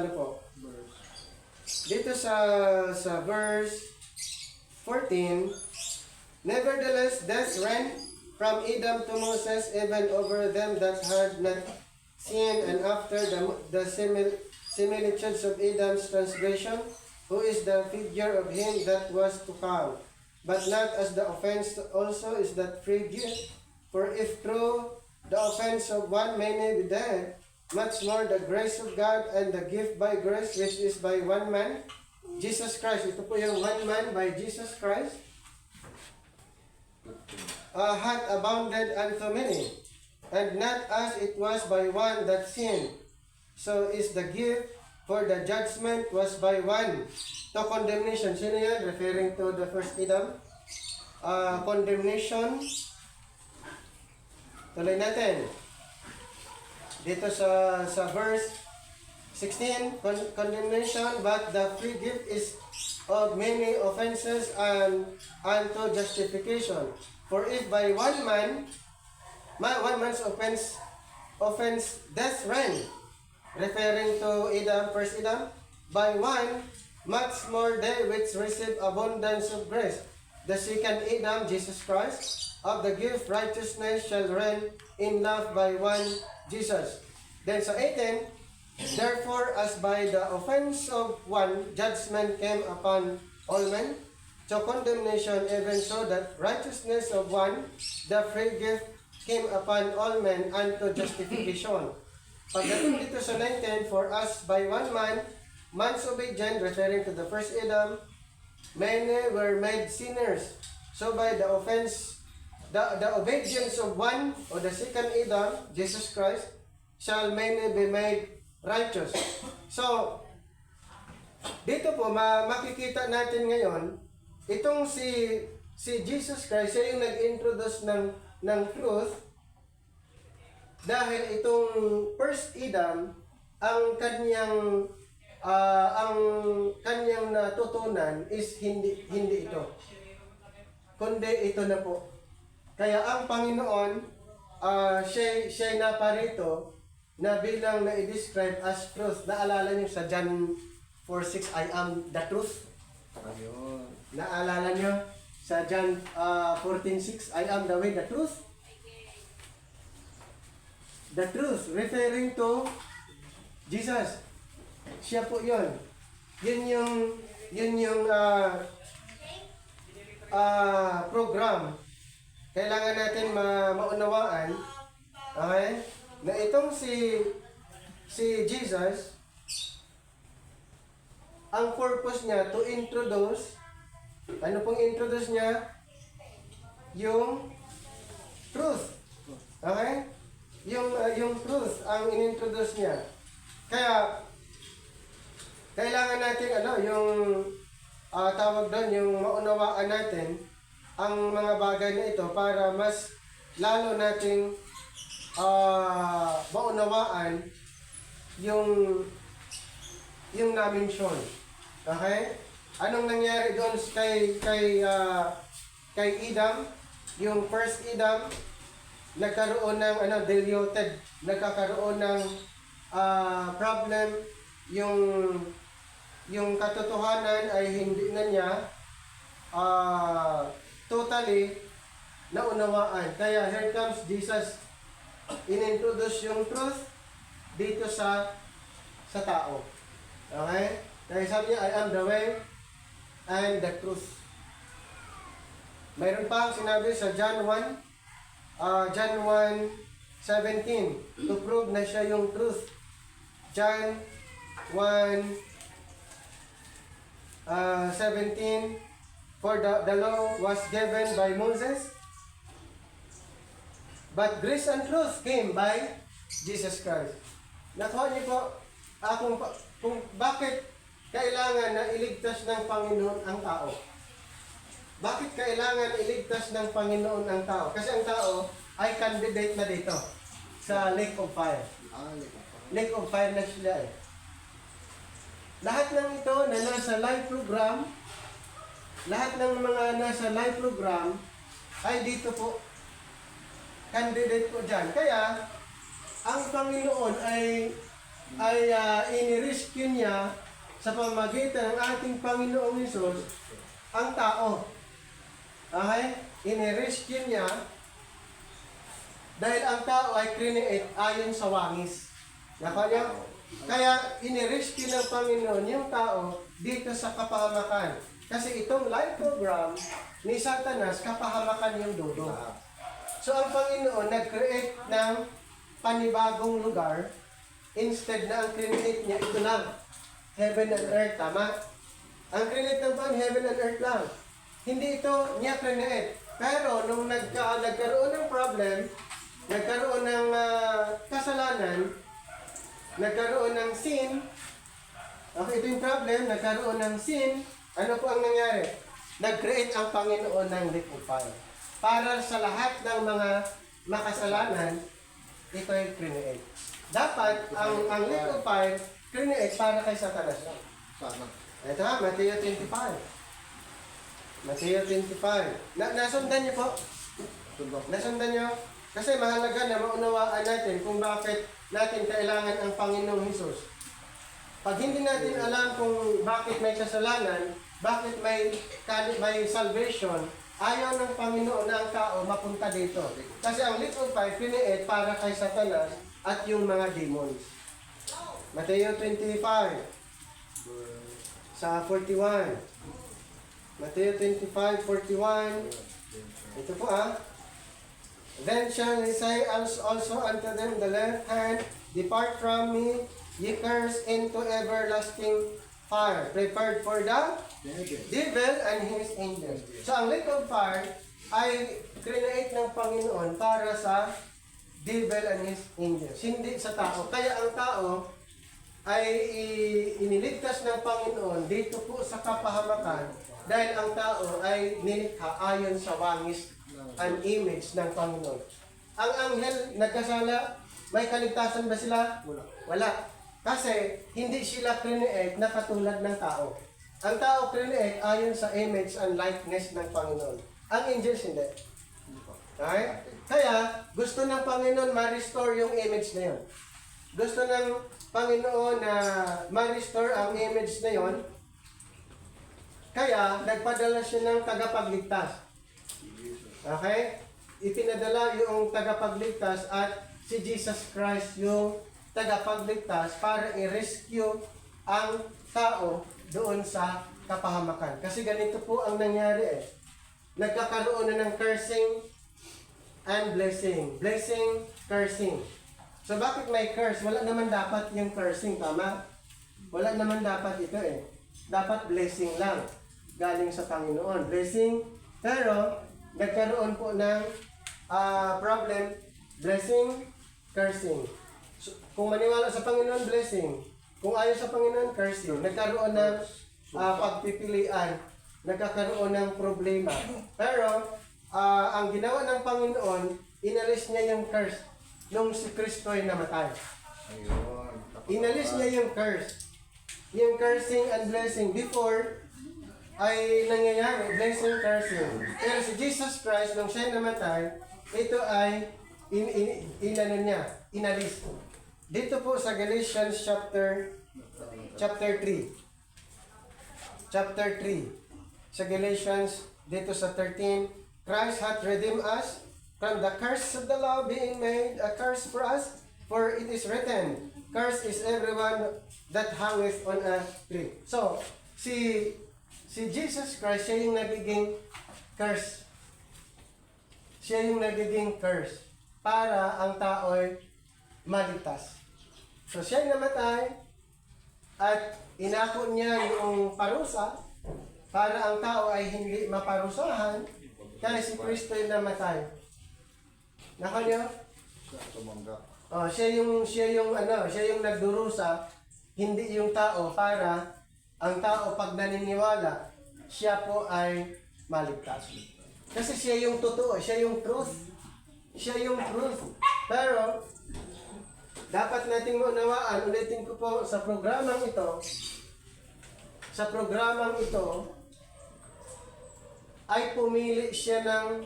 [SPEAKER 1] dito sa verse 14, nevertheless death reigned from Adam to Moses, even over them that had not sinned, and after the similitudes of Adam's transgression, who is the figure of him that was to come. But not as the offense also is that free gift. For if through the offense of one many be dead, much more the grace of God and the gift by grace, which is by one man, Jesus Christ. Ito po yung one man by Jesus Christ, hath abounded unto many. And not as it was by one that sinned, so is the gift, for the judgment was by one to condemnation. Sino yan? Referring to the first Adam. Condemnation. Tuloy natin. Dito sa verse 16, condemnation, but the free gift is of many offenses and unto justification. For if by one man's offense death reigned, referring to Adam, first Adam, by one, much more they which receive abundance of grace. The second Adam, Jesus Christ, of the gift righteousness shall reign in love by one Jesus. Then sa 18, therefore as by the offense of one, judgment came upon all men, to condemnation, even so that righteousness of one, the free gift, came upon all men unto justification. Pagdating dito sa 19, for us by one man, man's obedient, referring to the first Adam, many were made sinners. So by the offense, the obedience of one, or the second Adam, Jesus Christ, shall many be made righteous. So, dito po, makikita natin ngayon, itong si Jesus Christ, siya yung nag-introduce ng truth, dahil itong first Adam, ang kanyang natutunan is hindi ito, kundi ito na po. Kaya ang Panginoon, siya naparito na bilang na-describe as truth. Naalala niyo sa John 4:6, I am the truth. Ayun. Naalala niyo sa John 14:6, I am the way, the truth. The truth, referring to Jesus. Siya po yun. Yun yung program. Kailangan natin maunawaan. Okay? na itong si Jesus, ang purpose niya to introduce, ano pong introduce niya? Yung truth. Okay? Yung truth ang inintroduce niya. Kaya kailangan natin yung tawag doon, yung maunawaan natin ang mga bagay na ito para mas lalo nating maunawaan yung na-mention. Okay? Anong nangyari doon kay Adam? Yung first Adam, nagkaroon ng diluted, nagkakaroon ng problem, yung katotohanan ay hindi na niya totally naunawaan. Kaya here comes Jesus, inintroduce yung truth dito sa tao. Okay? Kaya sabi niya, I am the way and the truth. Mayroon pa sinabi sa John 1:17 to prove na siya yung truth. John 1:17, for the law was given by Moses, but grace and truth came by Jesus Christ. Nakuha niyo po kung bakit kailangan na iligtas ng Panginoon ang tao. Bakit kailangan iligtas ng Panginoon ang tao? Kasi ang tao ay candidate na dito sa lake of fire. Lake of fire na sila eh. Lahat ng ito na nasa live program, lahat ng mga nasa live program ay dito po. Candidate po dyan. Kaya, ang Panginoon ay inirescue niya sa pamagitan ng ating Panginoong Hesus ang tao. Okay? Inirescue niya dahil ang tao ay create ayon sa wangis. Nakanya? Kaya inirescue ng Panginoon yung tao dito sa kapahamakan. Kasi itong live program ni Satanas, kapahamakan yung dudo. So ang Panginoon nag-create ng panibagong lugar. Instead na ang create niya, ito lang. Heaven and earth, tama? Ang create ng Panginoon, heaven and earth lang. Hindi ito niya create. Pero nung nagkaroon ng problem, nagkaroon ng kasalanan, nagkaroon ng sin, okay, ito yung problem, nagkaroon ng sin, ano po ang nangyari? Nag-create ang Panginoon ng lake of fire. Para sa lahat ng mga makasalanan, ito ay create. Dapat, ang lake of fire, create para kay Satanas. Ito ha, Matthew 25. Matthew 25. Nasundan niyo po? Nasundan niyo? Kasi mahalaga na maunawaan natin kung bakit natin kailangan ang Panginoong Hesus. Pag hindi natin alam kung bakit may kasalanan, bakit may salvation, ayaw ng Panginoon na ang tao mapunta dito. Kasi ang lake of fire, create para kay Satanas at yung mga demons. Matthew 25 sa 41. Matthew 25:41. Ito po Then shall he say also unto them the left hand, depart from me, ye cursed, into everlasting fire, prepared for the devil and his angels. So ang lake of fire ay create ng Panginoon para sa devil and his angels, hindi sa tao. Kaya ang tao ay iniligtas ng Panginoon dito po sa kapahamakan dahil ang tao ay nilikha ayon sa wangis and image ng Panginoon. Ang anghel nagkasala, may kaligtasan ba sila? Wala. Kasi hindi sila create na katulad ng tao. Ang tao create ayon sa image and likeness ng Panginoon. Ang angels hindi. Okay? Kaya gusto ng Panginoon ma-restore yung image na yun. Gusto ng Panginoon na ma-restore ang image na yon. Kaya nagpadala siya ng tagapagligtas. Okay? Ipinadala yung tagapagligtas at si Jesus Christ yung tagapagligtas para i-rescue ang tao doon sa kapahamakan. Kasi ganito po ang nangyari Nagkakaroon na ng cursing and blessing. Blessing, cursing. So bakit may curse? Wala naman dapat yung cursing, tama? Wala naman dapat ito eh. Dapat blessing lang. Galing sa Panginoon. Blessing. Pero, nagkaroon po ng problem. Blessing, cursing. So, kung maniwala sa Panginoon, blessing. Kung ayaw sa Panginoon, cursing. Nagkaroon ng pagpipilian. Nagkakaroon ng problema. Pero, ang ginawa ng Panginoon, inalis niya yung curse nung si Kristo ay namatay.
[SPEAKER 2] Ayun.
[SPEAKER 1] Inalis niya yung curse. Yung cursing and blessing before ay nangyayari, blessing, cursing. Pero si Jesus Christ, nung siya namatay, ito ay inalis. Dito po sa Galatians chapter 3. Chapter 3. Sa Galatians, dito sa 13, Christ hath redeemed us from the curse of the law, being made a curse for us, for it is written, cursed is everyone that hangeth on a tree. So, si Jesus Christ, siya yung nagiging curse. Siya yung nagiging curse para ang tao ay maligtas. So, siya yung namatay at inako niya yung parusa para ang tao ay hindi maparusahan kaya si Kristo ay namatay. Nako niyo?
[SPEAKER 2] Tumanggap.
[SPEAKER 1] Siya yung nagdurusa, hindi yung tao para ang tao pag naniniwala, siya po ay maligtas. Kasi siya yung totoo, siya yung truth. Siya yung truth. Pero, dapat nating maunawaan, ulitin ko po sa programang ito, ay pumili siya ng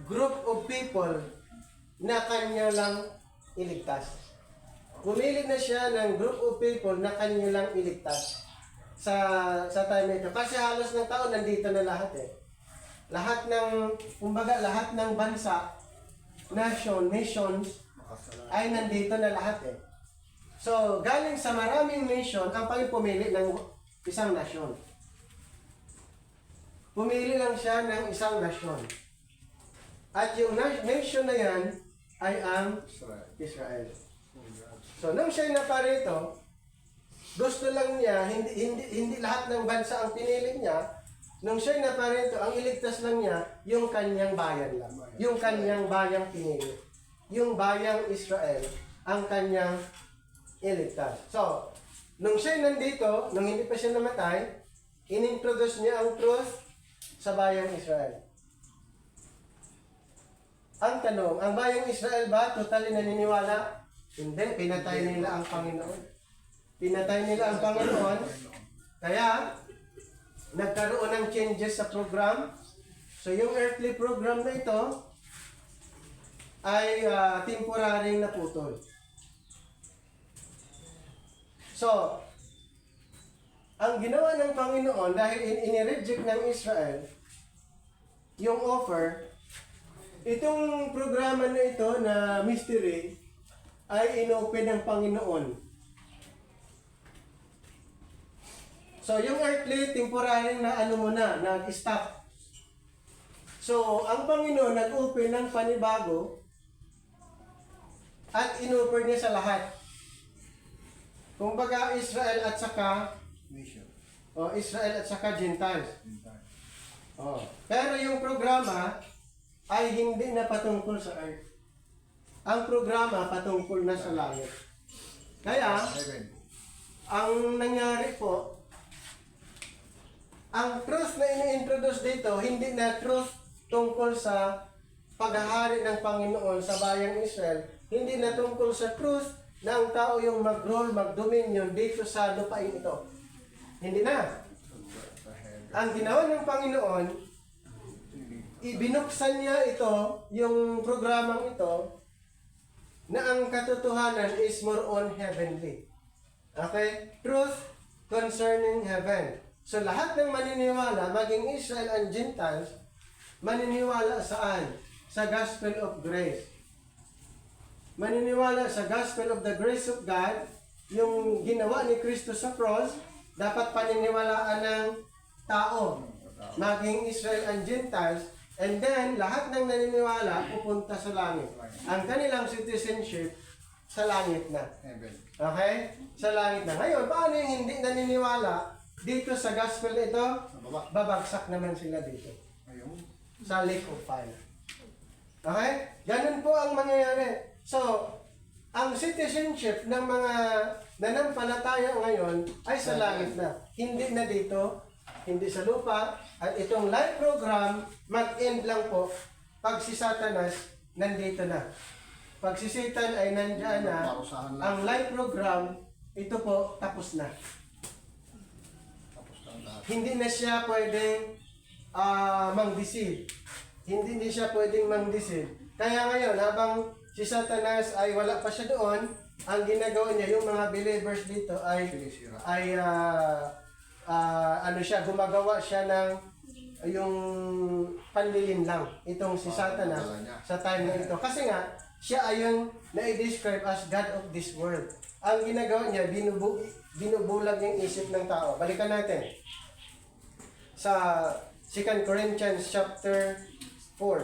[SPEAKER 1] group of people na kanya lang iligtas. Pumili na siya ng group of people na kanya lang iligtas sa time ito. Kasi halos ng tao nandito na lahat eh. Lahat ng bansa, nations, ay nandito na lahat eh. So, galing sa maraming nation, ang pumili ng isang nasyon. Pumili lang siya ng isang nasyon. At yung nation na yan ay ang Israel. So, nung siya naparito, gusto lang niya, hindi lahat ng bansa ang pinili niya. Nung siya naparito, ang iligtas lang niya, yung kanyang bayan lang. Yung kanyang bayang pinili. Yung bayang Israel, ang kanyang iligtas. So, nung siya nandito, nung hindi pa siya namatay, inintroduce niya ang truth sa bayang Israel. Ang tanong, ang bayang Israel ba totally naniniwala? Hindi, pinatay nila ang Panginoon. Pinatay nila ang Panginoon. Kaya, nagkaroon ng changes sa program. So, yung earthly program na ito ay temporary naputol. So, ang ginawa ng Panginoon dahil inireject ng Israel yung offer, itong programa na ito na mystery ay inopen ng Panginoon. So, yung earthly, temporary na nag-stop. So, ang Panginoon nag-open ng panibago at in-offer niya sa lahat. Kumbaga, Israel at saka Israel at saka Gentiles. Pero yung programa ay hindi na patungkol sa earth. Ang programa patungkol na sa langit. Kaya, ang nangyari po, ang truth na ini-introduce dito, hindi na truth tungkol sa paghahari ng Panginoon sa bayang Israel, hindi na tungkol sa truth na ang tao yung mag-rule, mag-dominion dito sa lupain ito. Hindi na. Ang ginawa ng Panginoon, ibinuksan niya ito, yung programang ito, na ang katotohanan is more on heavenly. Okay? Truth concerning heaven. So lahat ng maniniwala, maging Israel and Gentiles, maniniwala saan? Sa gospel of grace. Maniniwala sa gospel of the grace of God, yung ginawa ni Kristo sa cross, dapat paniniwalaan ng tao, maging Israel and Gentiles, and then lahat ng naniniwala pupunta sa langit. Ang kanilang citizenship sa langit na.
[SPEAKER 2] Heaven.
[SPEAKER 1] Okay? Sa langit na. Ngayon, paano yung hindi naniniwala dito sa gospel na ito?
[SPEAKER 2] Sa baba.
[SPEAKER 1] Babagsak naman sila dito
[SPEAKER 2] Ayun.
[SPEAKER 1] sa lake of fire. Okay? Ganun po ang mangyayari. So, ang citizenship ng mga nanampalataya ngayon ay sa langit na. Hindi na dito, hindi sa lupa. At itong life program, mag-end lang po pag si Satanas nandito na. Pag si Satan ay nandiyan na,
[SPEAKER 2] Parusahan lang.
[SPEAKER 1] ang life program, ito po, tapos na.
[SPEAKER 2] Tapos na ang lahat.
[SPEAKER 1] Hindi na siya pwedeng mang-deceive. Hindi siya pwedeng mang-deceive. Kaya ngayon, habang si Satanas ay wala pa siya doon, ang ginagawa niya, yung mga believers dito ay
[SPEAKER 2] Sinisira.
[SPEAKER 1] ano siya, gumagawa siya ng yung panlilin lang itong si Satanas sa time na ito. Kasi nga, siya ay yung na-describe as God of this world. Ang ginagawa niya, binubulag yung isip ng tao. Balikan natin sa 2 Corinthians chapter 4.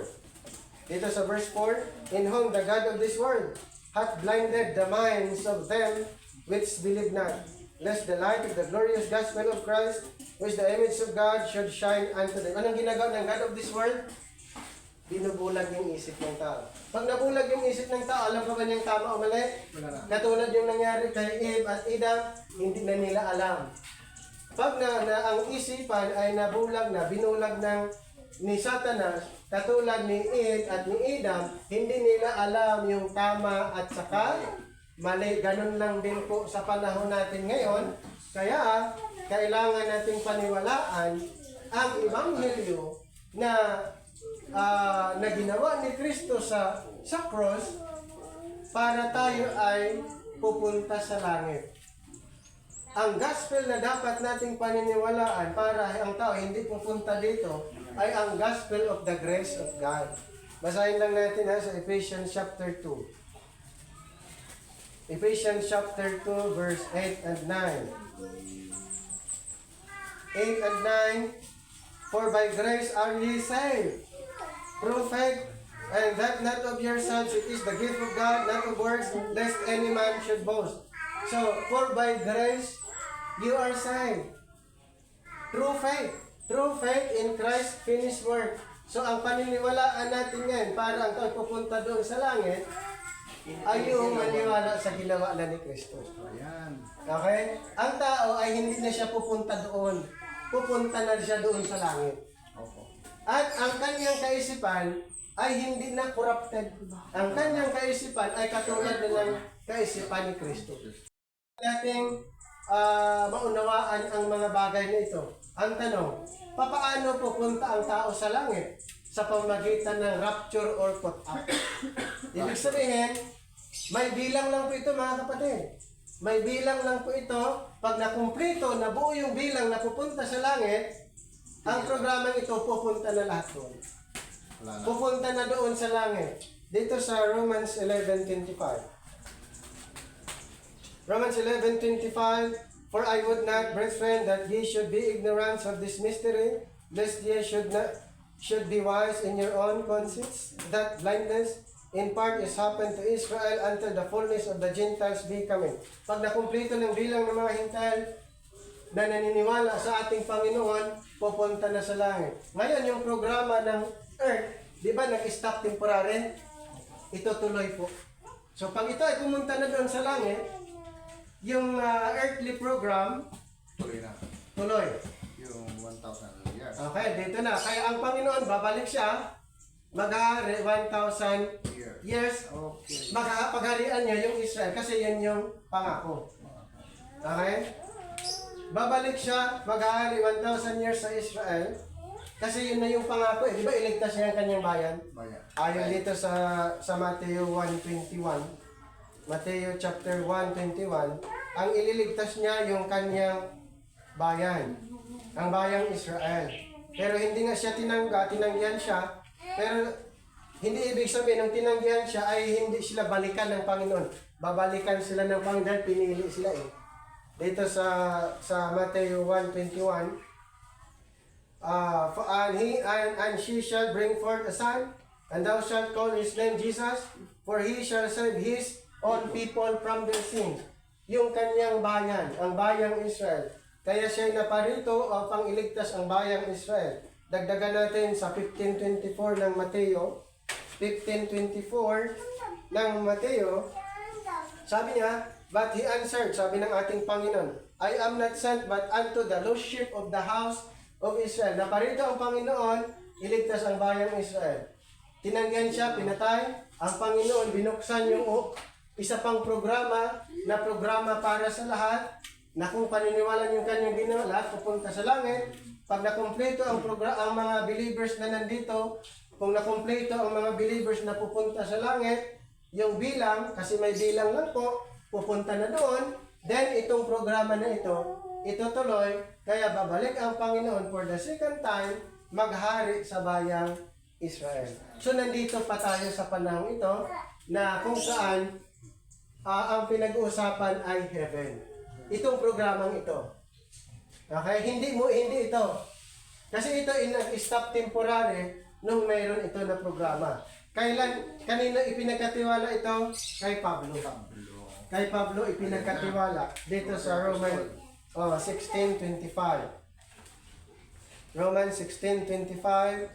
[SPEAKER 1] Dito sa verse 4, in whom the God of this world hath blinded the minds of them which believe not, lest the light of the glorious gospel of Christ, who is the image of God, should shine unto them. Anong ginagawa ng God of this world? Binubulag yung isip ng tao. Pag nabulag yung isip ng tao, alam pa ba niyang tama o mali?
[SPEAKER 2] Wala na.
[SPEAKER 1] Katulad yung nangyari kay Eve at Adam, hindi na nila alam. Pag ang isipan ay nabulag na, binulag ni Satanas, katulad ni Eve at ni Adam, hindi nila alam yung tama at saka mali. Ganun lang din po sa panahon natin ngayon. Kaya, kailangan nating paniwalaan ang ebanghelyo na ginawa ni Kristo sa cross para tayo ay pupunta sa langit. Ang gospel na dapat nating paniniwalaan para ang tao hindi pupunta dito ay ang gospel of the grace of God. Basahin lang natin sa Ephesians chapter 2. Ephesians chapter 2 verse 8 and 9. 8 and 9, for by grace are ye saved, through faith, and that not of yourselves, it is the gift of God, not of works, lest any man should boast. So, for by grace, you are saved. Through faith in Christ's finished work. So, ang paniniwalaan natin ngayon, para ang tao pupunta doon sa langit, ay yung maniwala sa ginawa na ni Kristo.
[SPEAKER 2] Ayan.
[SPEAKER 1] Okay? Ang tao ay hindi na siya pupunta doon. Pupunta na siya doon sa langit.
[SPEAKER 2] Opo.
[SPEAKER 1] At ang kanyang kaisipan ay hindi na corrupted. Ang kanyang kaisipan ay katulad na ng kaisipan ni Kristo. Nating maunawaan ang mga bagay na ito. Ang tanong, papaano pupunta ang tao sa langit? Sa pamagitan ng rapture or caught up. Ibig sabihin, may bilang lang po ito mga kapatid. May bilang lang po ito. Pag nakumplito, nabuo yung bilang na pupunta sa langit, ang programang ito pupunta na lahat doon.
[SPEAKER 2] Wala na.
[SPEAKER 1] Pupunta na doon sa langit. Dito sa Romans 11:25. Romans 11:25, for I would not, brethren, that ye should be ignorant of this mystery, lest ye should be wise in your own conscience, that blindness in part is happened to Israel until the fullness of the Gentiles be coming. Pag nakumplito ng bilang ng mga Hintal na naniniwala sa ating Panginoon, pupunta na sa langit. Ngayon, yung programa ng Earth, di ba nag-stop temporary? Ito tuloy po. So pag ito ay pumunta na doon sa langit, yung earthly program,
[SPEAKER 2] Tuloy na.
[SPEAKER 1] tuloy.
[SPEAKER 2] Yung 1,000 years.
[SPEAKER 1] Okay, dito na. Kaya ang Panginoon, babalik siya, mag-ahari 1,000 years,
[SPEAKER 2] Okay.
[SPEAKER 1] pagharian niya yung Israel kasi yan yung pangako. Okay? Babalik siya, mag-ahari 1,000 years sa Israel kasi yun na yung pangako eh. Di ba iligtas niya ang kanyang bayan?
[SPEAKER 2] Bayan.
[SPEAKER 1] Ayon dito sa Mateo 1:21. Mateo chapter 1:21, ang ililigtas niya yung kanyang bayan, ang bayang Israel. Pero hindi nga siya tinanggihan siya, pero hindi ibig sabihin ng tinanggihan siya ay hindi sila balikan ng Panginoon. Babalikan sila ng Panginoon, pinili sila eh. Dito sa Mateo 1:21, and she shall bring forth a son, and thou shalt call his name Jesus, for he shall save his on people from their sins. Yung kanyang bayan, ang bayang Israel. Kaya siya naparito upang iligtas ang bayang Israel. Dagdagan natin sa 15:24 ng Mateo. 15:24 ng Mateo. Sabi niya, but he answered, sabi ng ating Panginoon, I am not sent but unto the lost sheep of the house of Israel. Naparito ang Panginoon, iligtas ang bayang Israel. Tinanggihan siya, pinatay. Ang Panginoon, binuksan yung isa pang programa na programa para sa lahat, na kung paniniwala yung kanyang ginawa, lahat pupunta sa langit. Pag nakumpleto ang mga believers na nandito, kung nakumpleto ang mga believers na pupunta sa langit, yung bilang, kasi may bilang lang po, pupunta na doon, then itong programa na ito, itutuloy, kaya babalik ang Panginoon for the second time, maghari sa bayang Israel. So nandito pa tayo sa panahon ito, na kung saan ang pinag-uusapan ay heaven. Itong programang ito. Okay? Hindi ito. Kasi ito ay nag-stop temporary nung mayroon ito na programa. Kanino ipinagkatiwala ito? Kay Pablo. Kay Pablo ipinagkatiwala dito sa Romans 16:25. Romans 16:25.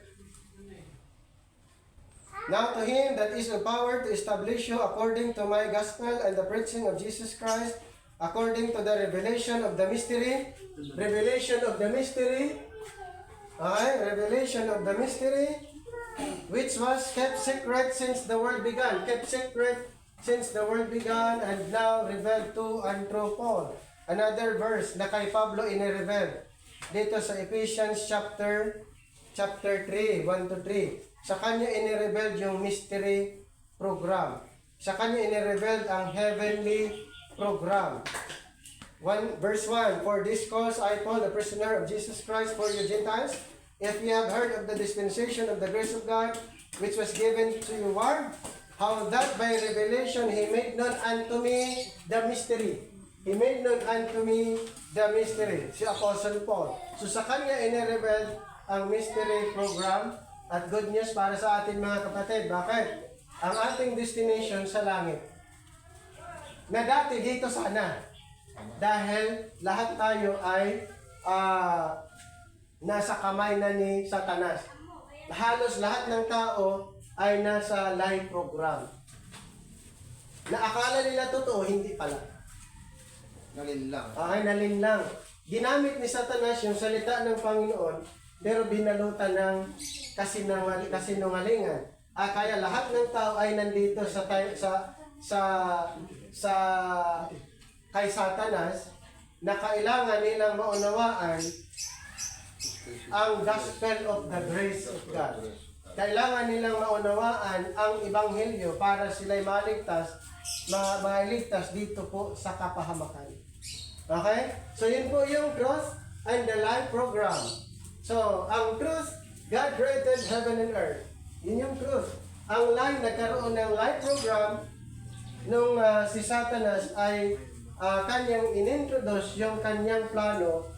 [SPEAKER 1] Now to him that is empowered to establish you according to my gospel and the preaching of Jesus Christ, according to the revelation of the mystery, revelation of the mystery, revelation of the mystery, which was kept secret since the world began, kept secret since the world began, and now revealed to and through Paul. Another verse na kay Pablo inireveal dito sa Ephesians chapter 3, 1-3. Sa kanya inireveal yung mystery program. Sa kanya inireveal ang heavenly program. Verse 1, for this cause I, Paul, the prisoner of Jesus Christ, for you Gentiles, if ye have heard of the dispensation of the grace of God, which was given to you, how that by revelation he made known unto me the mystery. He made known unto me the mystery. Si Apostle Paul. So sa kanya inireveal ang mystery program at good news para sa ating mga kapatid. Bakit? Ang ating destination sa langit. Na dati dito sana. Dahil lahat tayo ay nasa kamay na ni Satanas. Halos lahat ng tao ay nasa live program. Na akala nila totoo, hindi pala.
[SPEAKER 2] Nalinlang.
[SPEAKER 1] Nalinlang. Ginamit ni Satanas yung salita ng Panginoon, pero binalutan ng kasinungalingan. Kaya lahat ng tao ay nandito kay Satanas, na kailangan nilang maunawaan ang gospel of the grace of God. Kailangan nilang maunawaan ang ebanghelyo para sila'y maligtas dito po sa kapahamakan. Okay? So yun po yung truth and the life program. So, ang truth, God created heaven and earth. Yun yung truth. Ang life, nagkaroon ng life program nung si Satanas ay kanyang inintroduce yung kanyang plano,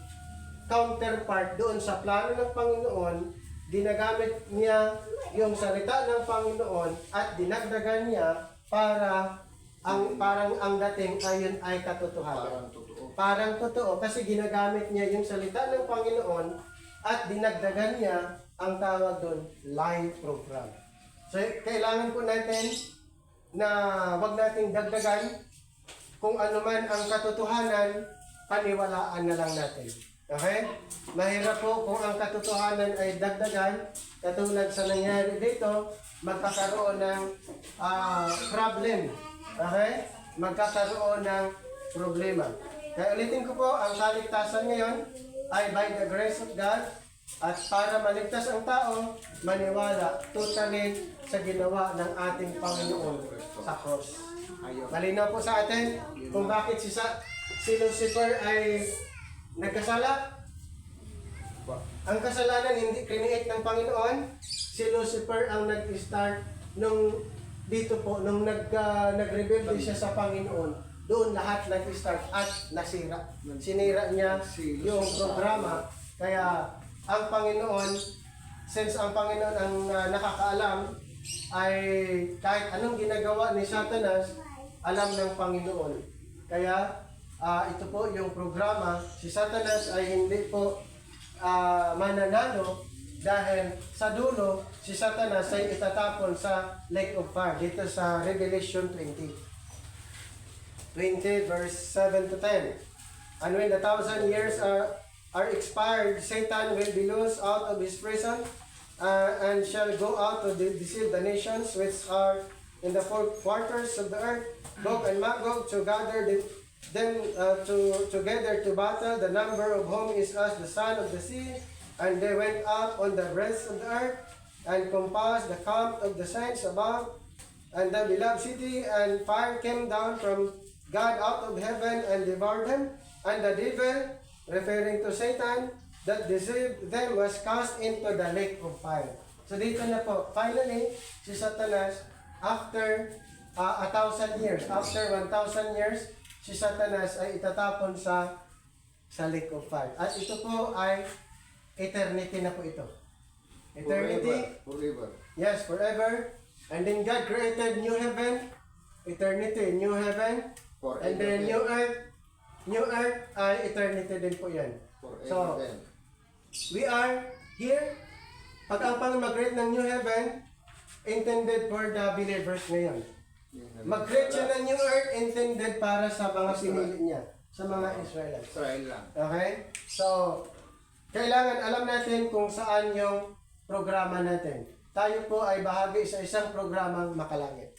[SPEAKER 1] counterpart doon sa plano ng Panginoon. Ginagamit niya yung salita ng Panginoon at dinagdagan niya para parang ang dating ayon ay katotohanan. Parang totoo kasi ginagamit niya yung salita ng Panginoon at dinagdagan niya ang tawag doon, live program. So, kailangan po natin na wag nating dagdagan kung ano man ang katotohanan, paniwalaan na lang natin. Okay? Mahirap po kung ang katotohanan ay dagdagan, katulad sa nangyari dito, magkakaroon ng problem. Okay? Magkakaroon ng problema. Kaya ulitin ko po, ang kaligtasan ngayon ay by the grace of God, at para maligtas ang tao, maniwala totally sa ginawa ng ating Panginoon sa cross. Malinaw po sa atin kung bakit si Lucifer ay nagkasala. Ang kasalanan hindi create ng Panginoon. Si Lucifer ang nag-start nung dito po, nung nag-rebelde siya sa Panginoon. Doon lahat nag-start at nasira. Sinira niya yung programa. Kaya ang Panginoon, since ang Panginoon ang nakakaalam, ay kahit anong ginagawa ni Satanas, alam ng Panginoon. Kaya ito po yung programa. Si Satanas ay hindi po mananalo dahil sa dulo, si Satanas ay itatapon sa lake of fire. Dito sa Revelation 20 verse 7 to 10. And when 1,000 years are expired, Satan will be loosed out of his prison and shall go out to deceive the nations which are in the four quarters of the earth, Gog and Magog, to gather them together to battle, the number of whom is as the sand of the sea. And they went up on the breadth of the earth and compassed the camp of the saints above and the beloved city, and fire came down from God out of heaven and devoured them. And the devil, referring to Satan, that deceived them was cast into the lake of fire. So dito na po, finally, si Satanas, after 1,000 years, after 1,000 years, si Satanas ay itatapon sa lake of fire. At ito po ay eternity na po ito. Eternity.
[SPEAKER 2] Forever.
[SPEAKER 1] Yes, forever. And then God created new heaven, eternity, new heaven,
[SPEAKER 2] Forever.
[SPEAKER 1] and then new earth. New earth ay eternity din po yan.
[SPEAKER 2] Forever
[SPEAKER 1] So,
[SPEAKER 2] then.
[SPEAKER 1] we are here. Pag ang Panginoon mag-create ng new heaven, intended for the believers ngayon. Mag-create siya ng new earth, intended para sa mga pinili niya, sa mga Israelites.
[SPEAKER 2] Israel lang.
[SPEAKER 1] Okay? So, kailangan alam natin kung saan yung programa natin. Tayo po ay bahagi sa isang programang makalangit.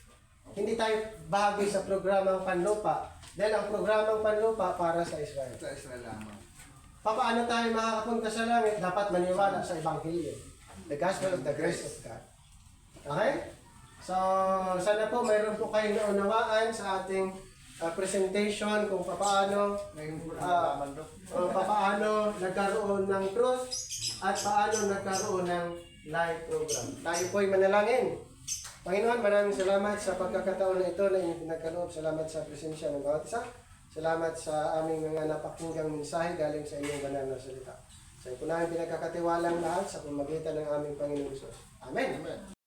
[SPEAKER 1] Hindi tayo bahagi sa programang panlupa. Dahil ang programang panlupa para sa Israel.
[SPEAKER 2] Sa Israel lamang.
[SPEAKER 1] Paano tayo makakapunta sa langit? Dapat maniwala sa Ebanghelyo. The Gospel of the Grace of God. Okay? So, sana po mayroon po kayong naunawaan sa ating presentation kung paano nagkaroon ng cross at paano nagkaroon ng live program. Tayo po ay manalangin. Panginoon, maraming salamat sa pagkakataon na ito na inyong pinagkaloob. Salamat sa presensya ng bawat isa. Salamat sa aming mga napakinggang mensahe galing sa inyong banal na salita. Sa ito namin pinagkakatiwalang lahat sa pamagitan ng aming Panginoon Jesus. Amen.
[SPEAKER 2] Amen.